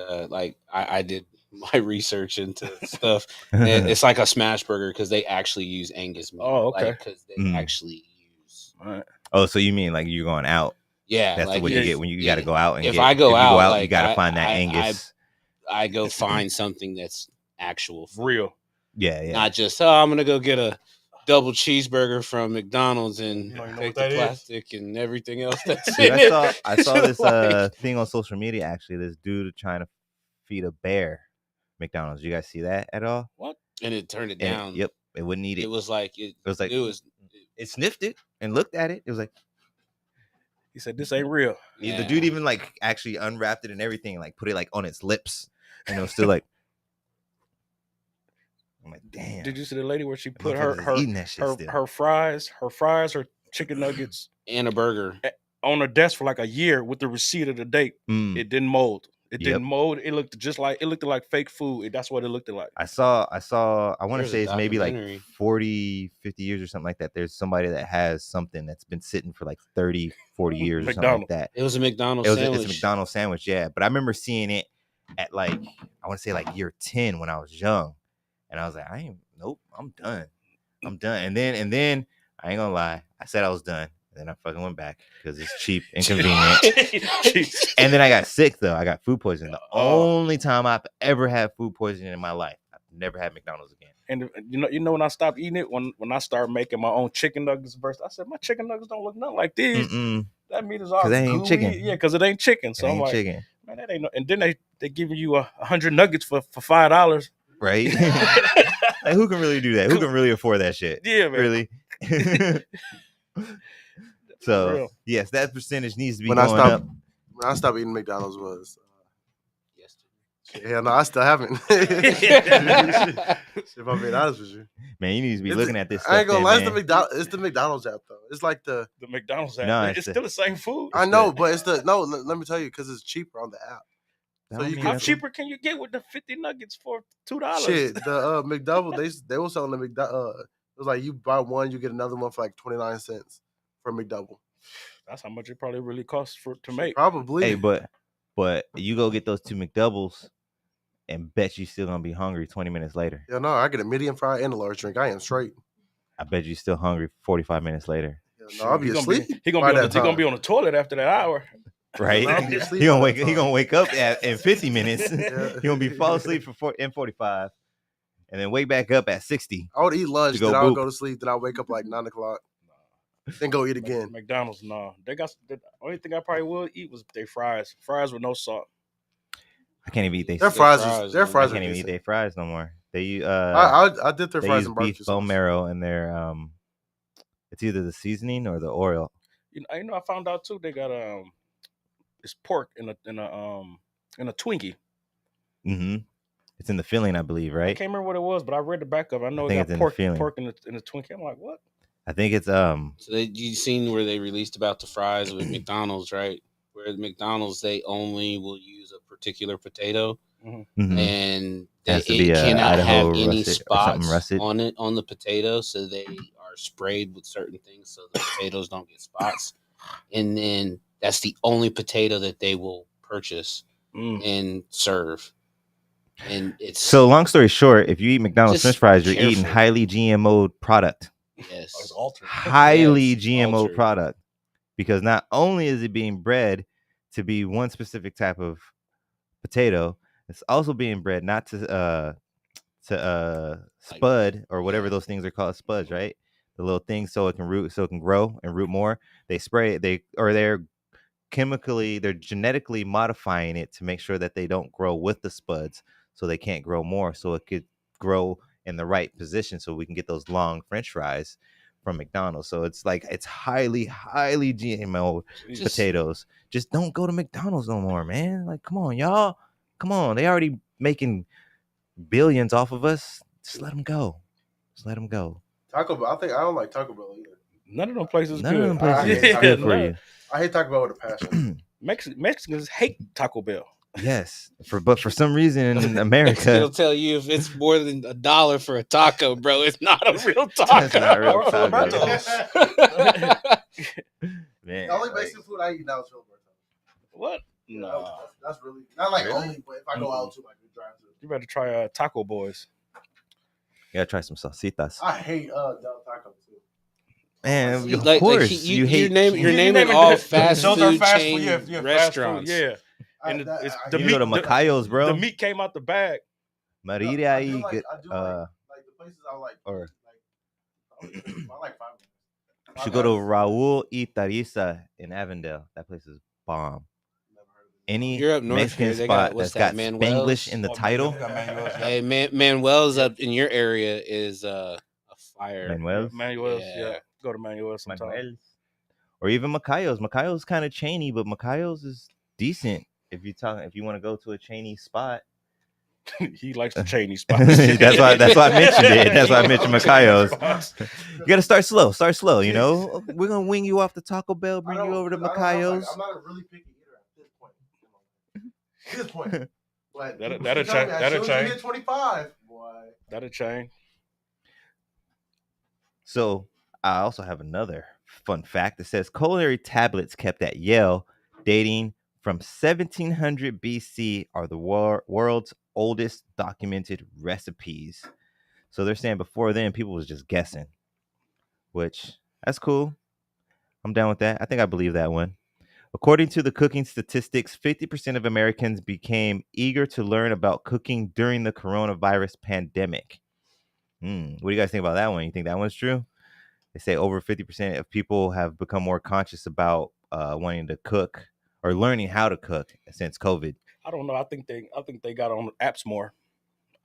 E: I did my research into stuff. And it's like a smash burger because they actually use Angus meat.
D: Oh, okay.
E: Because they
A: Mm.
E: actually use.
D: All right.
A: Oh, so you mean like you're going out?
E: Yeah,
A: That's
E: like
A: what you get when you got to go out and
E: if
A: get.
E: I go
A: if you
E: out,
A: go out,
E: like,
A: you got to
E: I-
A: find that
E: I-
A: Angus.
E: I go find something that's actual food.
D: Real.
A: Yeah.
E: Not just I'm gonna go get a double cheeseburger from McDonald's and
D: You don't even know
E: take
D: what that
E: the
D: is.
E: plastic and everything else that's
A: Dude,
E: in it.
A: I saw this
E: Like,
A: thing on social media actually. This dude trying to feed a bear McDonald's. You guys see that at all?
D: What?
E: and it turned it
A: And
E: down.
A: yep, it wouldn't eat it.
E: It was like it
A: was like-
E: was
A: It sniffed it and looked at it. It was like
D: He said this ain't real.
A: the dude even like actually unwrapped it and everything, like put it like on its lips, and it was still like. I'm like, damn.
D: Did you see the lady where she
A: the
D: put
A: motherfuckers is eating that shit still.
D: her fries, her chicken nuggets
E: And a burger.
D: on her desk for like a year with the receipt of the date?
A: Mm.
D: It didn't mold. It
A: Yep.
D: didn't mold. It looked like fake food. That's what it looked like.
A: I saw. I want to
E: There's a
A: say it's maybe like
E: documentary.
A: 40, 50 years or something like that. There's somebody that has something that's been sitting for like 30, 40 years or something like that.
E: It was a McDonald's
A: It's
E: sandwich.
A: a McDonald's sandwich, yeah. But I remember seeing it at like, I want to say like year 10 when I was young. And I was like, nope, I'm done. And then I ain't gonna lie, I said I was done. And then I fucking went back because it's cheap and convenient. And then I got sick though. I got food poisoning. The only time I've ever had food poisoning in my life. I've never had McDonald's again.
D: And you know when I stopped eating it, when I started making my own chicken nuggets first, I said my chicken nuggets don't look nothing like these. That meat is all
A: Because they ain't
D: gooey.
A: chicken.
D: Yeah, because it ain't chicken. So I'm like,
A: chicken.
D: man, that ain't no. And then they giving you 100 nuggets for $5.
A: Right? Like, who can really do that? Who can really afford that shit?
D: Yeah, man.
A: Really? So yes, that percentage needs to be going up.
B: When I stopped eating McDonald's was yesterday. Yeah, no, I still haven't. If I'm being honest with you,
A: Man, you need to be looking at this stuff.
B: I ain't gonna lie.
A: man.
B: It's the McDonald's app though. It's like the
D: McDonald's app.
A: No,
D: it's
A: it's
D: still the same food.
B: I know, but it's the no. Let me tell you, because it's cheper on the app.
A: That
B: So
A: don't
B: you
A: mean
B: can
D: How
A: nothing.
D: cheaper can you get with the 50 nuggets for $2?
B: Shit, the McDouble they were selling the McDouble. It was like you buy one, you get another one for like 29 cents for McDouble.
D: That's how much it probably really costs to make.
B: Probably.
A: Hey, but you go get those 2 McDoubles and bet you still gonna be hungry 20 minutes later.
B: Yeah, no, I get a medium fry and a large drink. I am straight.
A: I bet you still hungry 45 minutes later.
B: Yeah, no, I'll be asleep.
D: He
B: by that
D: gonna be
B: time.
D: on the toilet after that hour.
A: Right?
B: I'll be asleep
A: He
B: by that
A: gonna
B: time.
A: wake up in 50 minutes.
B: Yeah.
A: He gonna be fall asleep in 45, and then wake back up at 60.
B: I would eat lunch,
A: To go
B: then I'll
A: boop.
B: go to sleep, then I'll wake up like 9 o'clock. Then go eat again.
D: McDonald's, no. They got the only thing I probably would eat was their fries. Fries with no salt.
A: I can't even eat
B: Their
A: their
B: fries,
E: fries,
B: their
E: man.
A: I
B: fries
A: can't
B: are
A: even eat
B: decent.
A: their fries no more. They
B: I did their
A: they
B: fries
A: use
B: and
A: beef
B: barbecue
A: bone
B: sauce.
A: marrow in their it's either the seasoning or the oil.
D: You know, I found out too. They got it's pork in a Twinkie.
A: Mm-hmm. It's in the filling, I believe,
D: I
A: right?
D: can't remember what it was, but I read the back of it. I know
A: think
D: it
A: it's
D: got
A: in the filling.
D: pork in the Twinkie. I'm like, what?
A: I think it's
E: So you seen where they released about the fries with McDonald's, right? Where at McDonald's they only will use a particular potato,
A: mhm.
E: and
A: Has to
E: it
A: be a
E: cannot
A: Idaho
E: have any
A: russet or something
E: spots
A: russet.
E: on it on the potato, so they are sprayed with certain things so the potatoes don't get spots. And then that's the only potato that they will purchase and serve. And it's
A: So long story short, if you eat McDonald's
E: Just
A: French fries, you're eating
E: careful.
A: highly GMO product.
E: yes,
D: It's altered.
A: Highly
E: Yes,
A: GMO
E: altered.
A: product. Because not only is it being bred to be one specific type of potato, it's also being bred not to spud or whatever
E: yeah.
A: those things are called, spuds, right? The little things so it can grow and root more. They spray it, they're genetically modifying it to make sure that they don't grow with the spuds, so they can't grow more, so it could grow in the right position so we can get those long French fries from McDonald's. So it's like it's highly GMO
E: Just-
A: potatoes. Just don't go to McDonald's no more, man. Like, come on, y'all. Come on. They already making billions off of us. Just let them go. Just let them go.
B: Taco Bell. I don't like Taco Bell either.
D: None of them places
A: None
D: good.
A: of them places
B: Yeah,
A: is good for
D: none.
A: you.
B: I hate Taco Bell with a passion.
D: Mexicans hate Taco Bell.
A: Yes, but for some reason in
E: It'll
A: America,
E: tell you if it's more than $1 for a taco, bro. It's not a real
A: That's
E: taco.
A: not real
D: Or
A: taco.
D: Filiberto's.
A: man,
B: The only
A: like,
B: Mexican food I eat now is Filiberto's.
D: What?
B: Yeah,
D: No.
B: that's really not like
A: Really?
B: only, but if I go out to like the drive-thru.
D: You better try Taco Boys.
A: you gotta try some salsitas.
B: I hate Del Taco too.
A: Man, of
E: Like,
A: course
E: you
A: hate.
E: you're
D: You
E: naming
D: name
E: all
D: it-
E: fast
D: those are
E: food
D: fast
E: chain
D: food, yeah, fast food,
E: restaurants.
D: yeah.
B: I,
D: And
B: that,
D: it's
B: I
D: the
A: You
B: hate
A: go to
D: meat-
A: Macayo's, bro.
D: The meat came out the bag.
A: Maria
B: I do
A: y
B: like,
A: get,
B: I do like the places I like.
A: or-
B: I like Five
A: you should go to Raul y Tarisa in Avondale. That place is bomb. Any
E: You're up north
A: Mexican
E: here. They got-
A: spot
E: what's
A: that's got
E: that,
A: Spanglish
E: Manuel's?
A: in the
D: Oh,
A: title,
E: Hey, Manuel's up in your area is a fire.
A: Manuel's,
D: Manuel's,
E: Yeah.
D: yeah. Go to Manuel's sometime.
A: Manuel's, or even Macayo's. Macayo's kind of chainy, but Macayo's is decent if you want to go to a chainy spot.
D: He likes the Cheney spots.
A: That's why I mentioned it. That's why I mentioned Makayo's.
D: Spots.
A: You gotta start slow. You know, we're gonna wing you off the Taco Bell, bring you over to Makayo's.
B: I'm not a really picky eater at this point. At this point. But
D: That'll change. That'll change.
B: Hit 25. Boy.
D: That'll change.
A: So I also have another fun fact that says culinary tablets kept at Yale dating from 1700 BC are the world's oldest documented recipes. So they're saying before then people was just guessing, which that's cool. I'm down with that. I think I believe that one. According to the cooking statistics, 50% of Americans became eager to learn about cooking during the coronavirus pandemic. What do you guys think about that one? You think that one's true? They say over 50% of people have become more conscious about wanting to cook or learning how to cook since COVID.
D: I don't know. I think they got on apps more.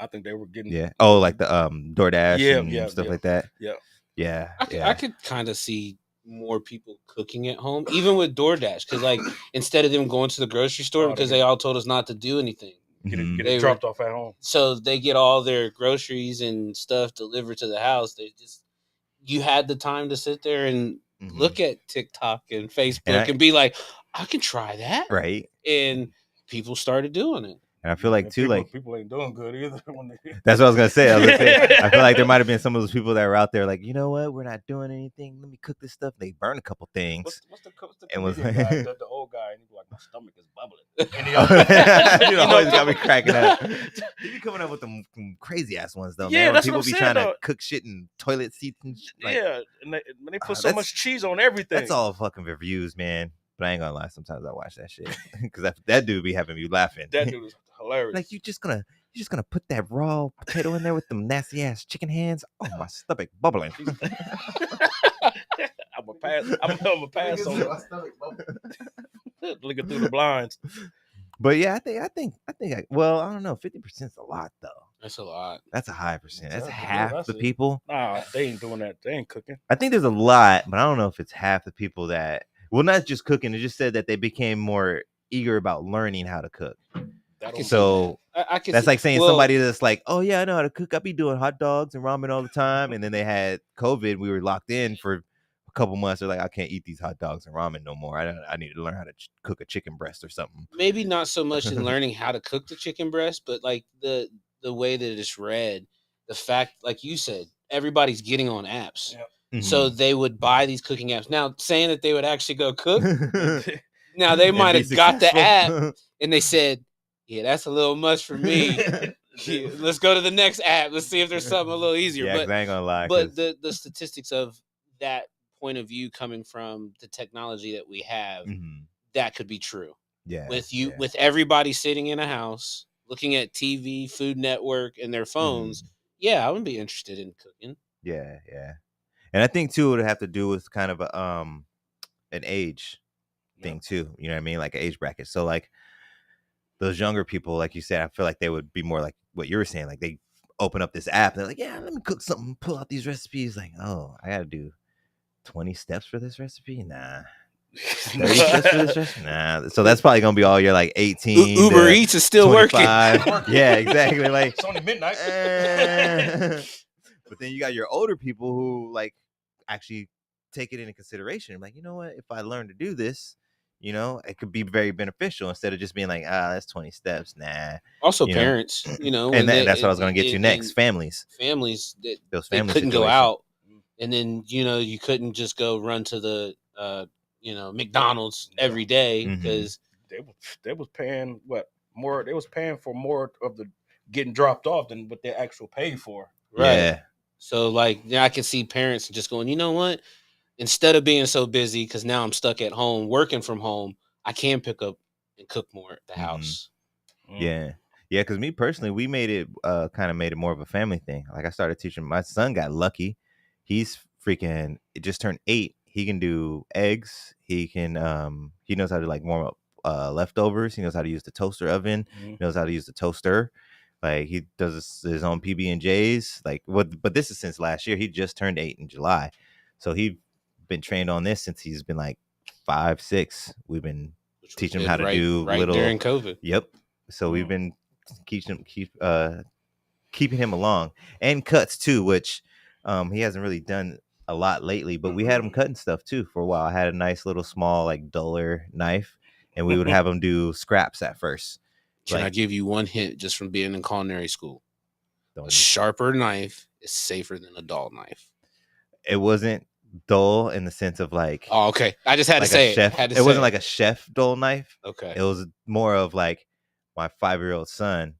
D: I think they were getting
A: like the DoorDash and stuff like that.
E: I could kind of see more people cooking at home, even with DoorDash, because like instead of them going to the grocery store because they all told us not to do anything,
D: get it dropped off at home.
E: So they get all their groceries and stuff delivered to the house. You had the time to sit there and look at TikTok and Facebook and be like, I can try that,
A: right?
E: And people started doing it.
A: And I feel like too,
D: people ain't doing good either.
A: That's what I was gonna say. I feel like there might have been some of those people that were out there like, you know what, we're not doing anything. Let me cook this stuff. They burn a couple things.
D: What's the
A: and was
D: guy, the old guy, and he be like, my stomach is bubbling.
A: And he always got me cracking up. He be coming up with them crazy ass ones though.
D: Yeah,
A: man.
D: that's
A: people
D: what I'm
A: be
D: saying,
A: trying to cook shit in toilet seats and shit.
D: And they put so much cheese on everything.
A: That's all fucking reviews, man. But I ain't gonna lie. Sometimes I watch that shit because that dude be having me laughing.
D: That dude is hilarious.
A: Like you're just gonna put that raw potato in there with them nasty ass chicken hands. Oh, my stomach bubbling.
D: I'm a pass on it. Looking through the blinds.
A: But yeah, I think well, I don't know. 50% is a lot though.
E: That's a lot.
A: That's a high percent. That's half the people.
D: Nah, they ain't doing that. They ain't cooking.
A: I think there's a lot, but I don't know if it's half the people that. Well, not just cooking. It just said that they became more eager about learning how to cook. So that's like saying somebody that's like, oh yeah, I know how to cook. I be doing hot dogs and ramen all the time. And then they had COVID. We were locked in for a couple months. They're like, I can't eat these hot dogs and ramen no more. I need to learn how to cook a chicken breast or something.
E: Maybe not so much in learning how to cook the chicken breast, but like the way that it's read, the fact, like you said, everybody's getting on apps.
D: Yep.
E: So they would buy these cooking apps. Now, saying that they would actually go cook, now they might have got the app and they said, yeah, that's a little much for me. Yeah, let's go to the next app. Let's see if there's something a little easier.
A: Yeah, but I ain't gonna lie.
E: But the statistics of that point of view coming from the technology that we have, that could be true.
A: Yeah.
E: With everybody sitting in a house, looking at TV, Food Network, and their phones, I would be interested in cooking.
A: Yeah. And I think too, it would have to do with kind of an age thing too. You know what I mean? Like an age bracket. So like those younger people, like you said, I feel like they would be more like what you were saying. Like they open up this app. And they're like, yeah, let me cook something. Pull out these recipes. Like, oh, I got to do 20 steps for this recipe. Nah. 30 steps for this recipe? Nah. So that's probably gonna be all your like 18.
E: Uber Eats is still
A: 25.
E: working.
A: Yeah, exactly. Like
D: it's only midnight.
A: But then you got your older people who like actually take it into consideration. Like, you know what? If I learn to do this, you know, it could be very beneficial instead of just being like, that's 20 steps. Nah.
E: Also, parents, you know,
A: and that's what I was going to get to next. Families
E: that
A: those families
E: couldn't go out, and then you couldn't just go run to the McDonald's every day because
D: they was paying more. They was paying for more of the getting dropped off than what they actually paid for.
A: Right. Yeah.
E: So like, I can see parents just going, you know what? Instead of being so busy, because now I'm stuck at home working from home, I can pick up and cook more at the house.
A: Yeah. Because me personally, we made it made it more of a family thing. Like I started teaching. My son got lucky. He's freaking. It just turned 8. He can do eggs. He can. He knows how to like warm up leftovers. He knows how to use the toaster oven. He knows how to use the toaster. Like he does his own PB&Js. Like but this is since last year. He just turned 8 in July, so he's been trained on this since he's been like 5, 6. We've been teaching him how to do
E: little during COVID.
A: Yep. So we've been keeping him along, and cuts too, which he hasn't really done a lot lately. But we had him cutting stuff too for a while. I had a nice little small like duller knife, and we would have him do scraps at first.
E: Can I
A: Like,
E: give you one hint just from being in culinary school? A
A: don't-
E: sharper knife is safer than a dull knife.
A: it wasn't dull in the sense of like,
E: Oh, okay. I just had
A: like
E: to say
A: a chef.
E: it. Had to
A: It
E: say
A: wasn't like a chef dull knife.
E: Okay.
A: It was more of like my 5-year-old son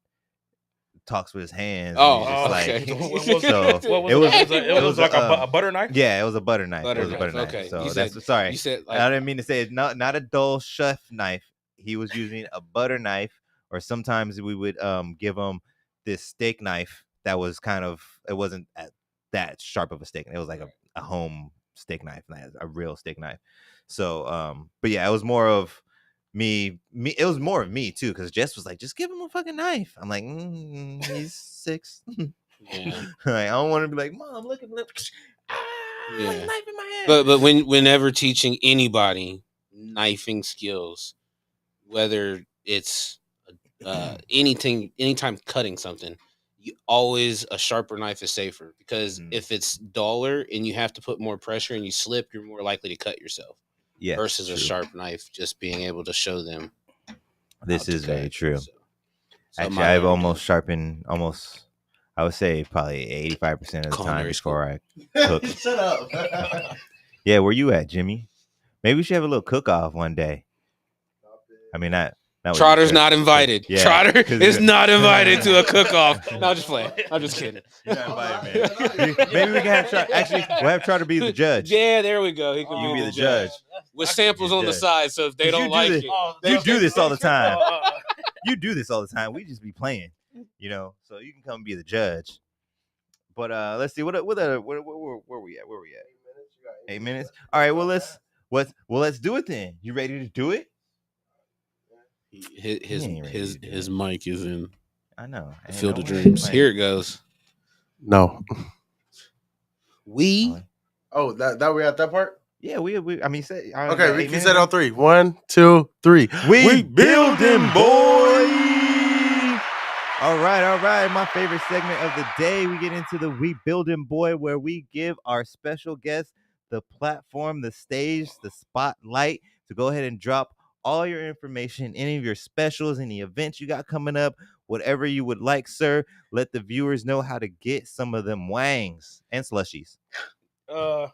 A: talks with his hands.
E: Oh,
A: and he's
E: okay.
A: Like, so
D: What
A: it was
D: it was like a butter knife.
A: yeah, it was a butter knife.
E: Butter
A: It was a butter
E: knife,
A: knife.
E: okay.
A: So
E: You
A: that's
E: said-
A: sorry.
E: You said
A: I
E: like
A: didn't mean to say it. Not a dull chef knife. He was using a butter knife, or sometimes we would give him this steak knife that was kind of, it wasn't that sharp of a steak. It was like a home steak knife, a real steak knife. So but yeah, it was more of me. It was more of me too, because Jess was like, just give him a fucking knife. I'm like, he's 6.
E: yeah.
A: Like, I don't want to be like, Mom, look.
E: Yeah.
A: Knife in my hand.
E: But whenever teaching anybody knifing skills, whether it's anytime cutting something, you always, a sharper knife is safer, because if it's duller and you have to put more pressure and you slip, you're more likely to cut yourself.
A: Yeah,
E: versus a sharp knife, just being able to show them.
A: This is very true.
E: So
A: Actually, I've almost sharpened I would say probably 85% of the time
E: Culinary
A: before I cook.
B: Shut up.
A: Yeah, where you at, Jimmy? Maybe we should have a little cook-off one day. I mean, not what you
E: Trotter's
A: said.
E: not invited.
A: Yeah,
E: Trotter
A: 'cause
E: is
A: you're-
E: not invited to a cook-off. No, I'm just playing. I'm just kidding.
A: You're not invited, man. Maybe we can have Trotter. Actually, we'll have Trotter be the judge.
E: Yeah, there we go. He can
A: You be the judge.
E: with samples
A: the
E: on the
A: judge.
E: side, so if they
A: 'Cause you
E: don't
A: do
E: like
A: this-
E: it,
A: You do this all the time. You do this all the time. We just be playing, so you can come and be the judge. But let's see where we at? Where we at? 8 minutes. All right. Well, let's do it then. You ready to do it?
E: his mic is in
A: I know.
E: the Field of Dreams. Here it goes.
B: No.
E: We
B: Oh, that we at that part?
A: Yeah, we. I mean, say
B: Okay, we can set it on 3. 1, 2, 3.
A: We building, boy. All right. My favorite segment of the day. We get into the We Building Boy, where we give our special guests the platform, the stage, the spotlight to go ahead and drop all your information, any of your specials, any events you got coming up, whatever you would like, sir. Let the viewers know how to get some of them wangs and slushies
D: Facebook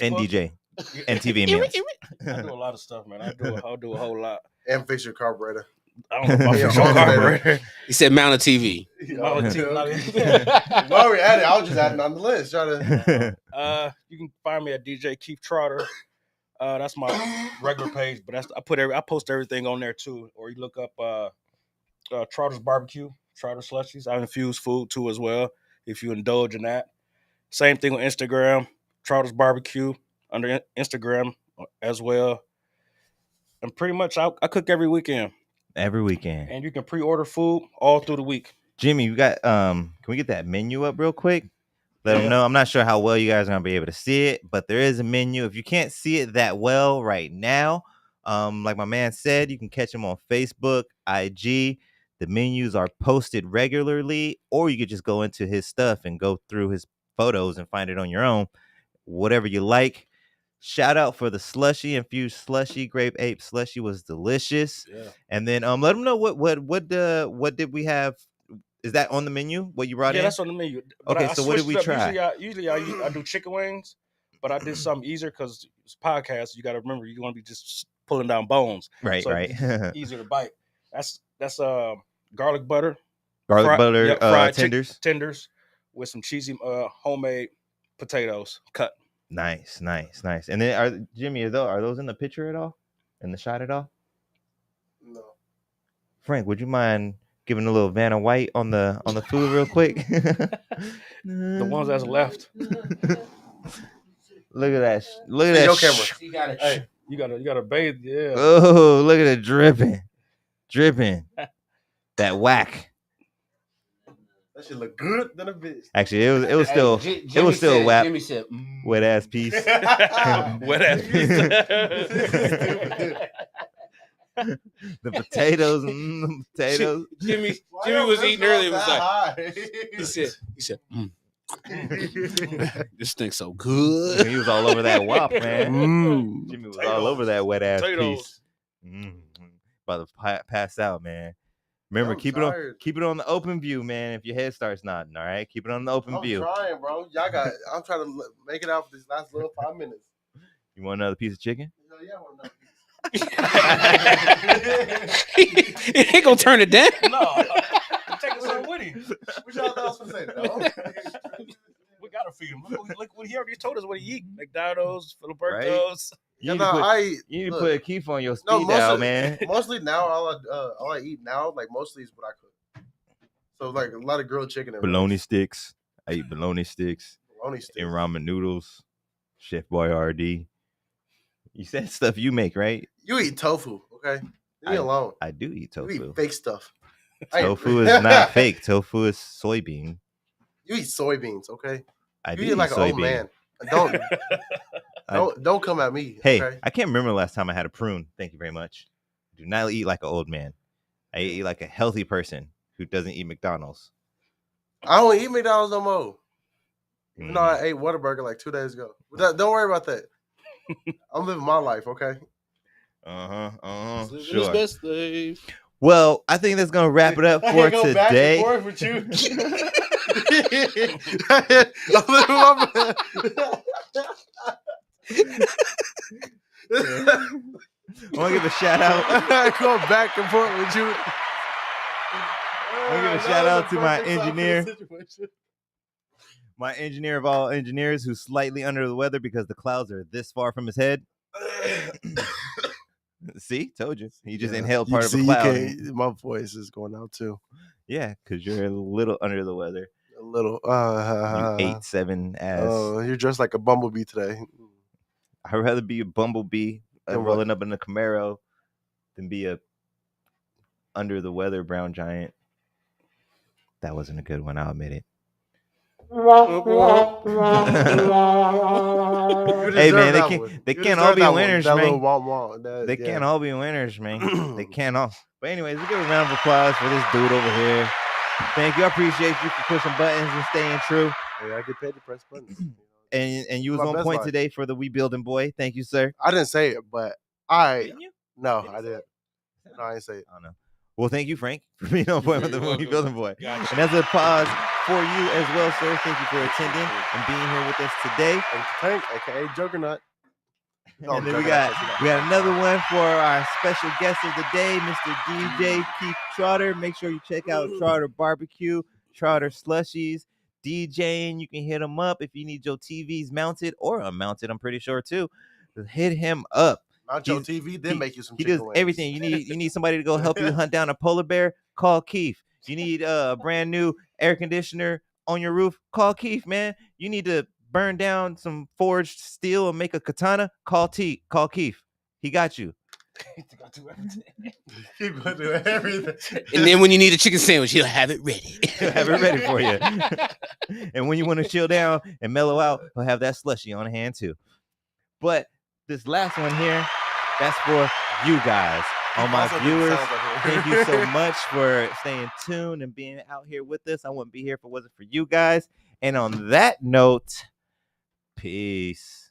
A: and DJ and TV minutes.
D: I do a lot of stuff, man. I'll do a whole lot.
B: And fix your carburetor.
D: I don't know about
B: Yeah,
D: fix your carburetor.
E: he said mount a TV.
D: While
B: we're at it, I was just adding on the list. Try to.
D: You can find me at DJ Keith Trotter. That's my regular page, but I post everything on there too. Or you look up Trotters Barbecue, Trotter Slushies. I infuse food too as well, if you indulge in that. Same thing on Instagram, Trotters Barbecue under Instagram as well. And pretty much I cook every weekend.
A: Every weekend.
D: And you can pre-order food all through the week.
A: Jimmy, you got can we get that menu up real quick? Let them know. I'm not sure how well you guys are gonna be able to see it, but there is a menu. If you can't see it that well right now, like my man said, you can catch him on Facebook, IG. The menus are posted regularly, or you could just go into his stuff and go through his photos and find it on your own. Whatever you like. Shout out for the slushy, infused slushy, grape ape slushy was delicious.
D: Yeah.
A: And then let them know what did we have? Is that on the menu? What you brought in?
D: Yeah, that's on the menu. But
A: Okay, so what did we
D: switched it up.
A: try?
D: Usually I do chicken wings, but I did something easier because it's podcast. You got to remember you want to be just pulling down bones.
A: Right,
D: So
A: right.
D: easier to bite. That's garlic butter,
A: Garlic butter
D: fried
A: tenders.
D: tenders with some cheesy homemade potatoes cut.
A: Nice. And then Jimmy, are those in the picture at all? In the shot at all?
B: No.
A: Frank, would you mind giving a little Vanna White on the food real quick?
D: The ones that's left.
A: Look at that. Look at that.
B: Your camera.
E: You got it.
D: Hey, you gotta bathe. Yeah.
A: Oh, look at it dripping. That whack.
B: That should look good than a bitch.
A: Actually, it was still it was still a whap.
E: Jimmy said,
A: Wet ass piece.
D: Wet ass piece.
A: The potatoes, the potatoes.
E: Jimmy
B: Why
E: Jimmy
B: your
E: was
B: breath
E: eating earlier. Was
B: smells
E: like
B: that
E: he said,
B: high?
E: this thing's so good.
A: He was all over that wop, man.
B: Mm.
A: Jimmy was all over that wet ass
D: Potatoes.
A: piece. About to pass out, man. Remember,
B: I'm
A: keep
B: tired.
A: it on the open view, man. If your head starts nodding, all right, keep it on the open
B: I'm
A: view.
B: trying, bro. I'm trying to make it out for these last little 5 minutes.
A: You want another piece of chicken?
B: Hell yeah, I want to
E: He ain't gonna turn it down.
D: No, take some with him.
B: What y'all thought I was gonna say? No?
D: We gotta feed him. Look what he already told us what he eat. McDonald's,
A: Right?
D: Filiberto's.
A: You need,
B: no,
A: to, put,
B: I
A: you need to
B: look,
A: put a keep on your speed
B: no,
A: dial, man.
B: mostly now all I eat now, like mostly is what I cook. So like a lot of grilled chicken and
A: Bologna
B: rice.
A: sticks. I eat bologna sticks
B: Bologna sticks.
A: and ramen noodles. Chef Boyardee. You said stuff you make, right?
B: You eat tofu, okay? Leave me alone.
A: I do eat
B: You
A: tofu.
B: eat fake stuff.
A: Tofu is not fake. Tofu is soybean.
B: You eat soybeans, okay?
A: I
B: You
A: do
B: eat
A: eat
B: like an
A: soybean.
B: old man. Don't come at me.
A: Hey,
B: okay?
A: I can't remember the last time I had a prune. Thank you very much. Do not eat like an old man. I eat like a healthy person who doesn't eat McDonald's.
B: I don't eat McDonald's no more. Even though
A: Mhm.
B: I ate Whataburger like 2 days ago. But don't worry about that. I'm living my life, okay?
A: Uh-huh.
E: Living his
A: Sure.
E: best life.
A: Well, I think that's gonna wrap it up
B: I
A: for
B: can't go back and
A: today.
B: forth with you. I'm living my
A: I want to give a shout out.
B: Go back and forth with you.
A: I want to give a shout out to my engineer. My engineer of all engineers who's slightly under the weather because the clouds are this far from his head. See, told you. He just inhaled part of a cloud.
B: My voice is going out too.
A: Yeah, because you're a little under the weather.
B: A little.
A: You 8'7" ass.
B: Oh, you're dressed like a bumblebee today.
A: I'd rather be a bumblebee
B: Then what?
A: rolling up in a Camaro than be a under the weather brown giant. That wasn't a good one, I'll admit it. Hey man, they can't all be winners, man. They can't all be winners, man. They can't all. But anyways, we give a round of applause for this dude over here. Thank you. I appreciate you for pushing buttons and staying true.
B: Hey, I get paid to press buttons.
A: And you was
B: My
A: on
B: best
A: point
B: life.
A: today for the We Building Boy. Thank you, sir.
B: I didn't say it, but
A: Didn't you?
B: no,
A: Didn't
B: I
A: say
B: didn't. No, I didn't say it.
A: I don't know. Well, thank you, Frank, for being on point with the
E: You're
A: We
E: welcome.
A: Building Boy.
E: Gotcha.
A: And that's a pause for you as well, sir. Thank you for attending and being here with us today.
B: Tank, aka Juggernaut. No,
A: And then we
B: Juggernaut.
A: got another one for our special guest of the day, Mr. DJ Keith Trotter. Make sure you check out Trotter Barbecue, Trotter Slushies, DJing. You can hit him up if you need your TVs mounted or unmounted. I'm pretty sure too. Hit him up.
B: Mount your
A: He's-
B: TV, then make you some
A: He
B: chicken
A: does
B: wings.
A: everything. You need somebody to go help you hunt down a polar bear. Call Keith. You need a brand new air conditioner on your roof. Call Keith, man. You need to burn down some forged steel and make a katana. Call Keith. He got you.
B: Keep going to do everything.
E: And then when you need a chicken sandwich, he'll have it ready.
A: He'll have it ready for you. And when you want to chill down and mellow out, he'll have that slushy on hand too. But this last one here, that's for you guys, all my
B: Also,
A: viewers.
B: sounds like it.
A: Thank you so much for staying tuned and being out here with us. I wouldn't be here if it wasn't for you guys. And on that note, peace.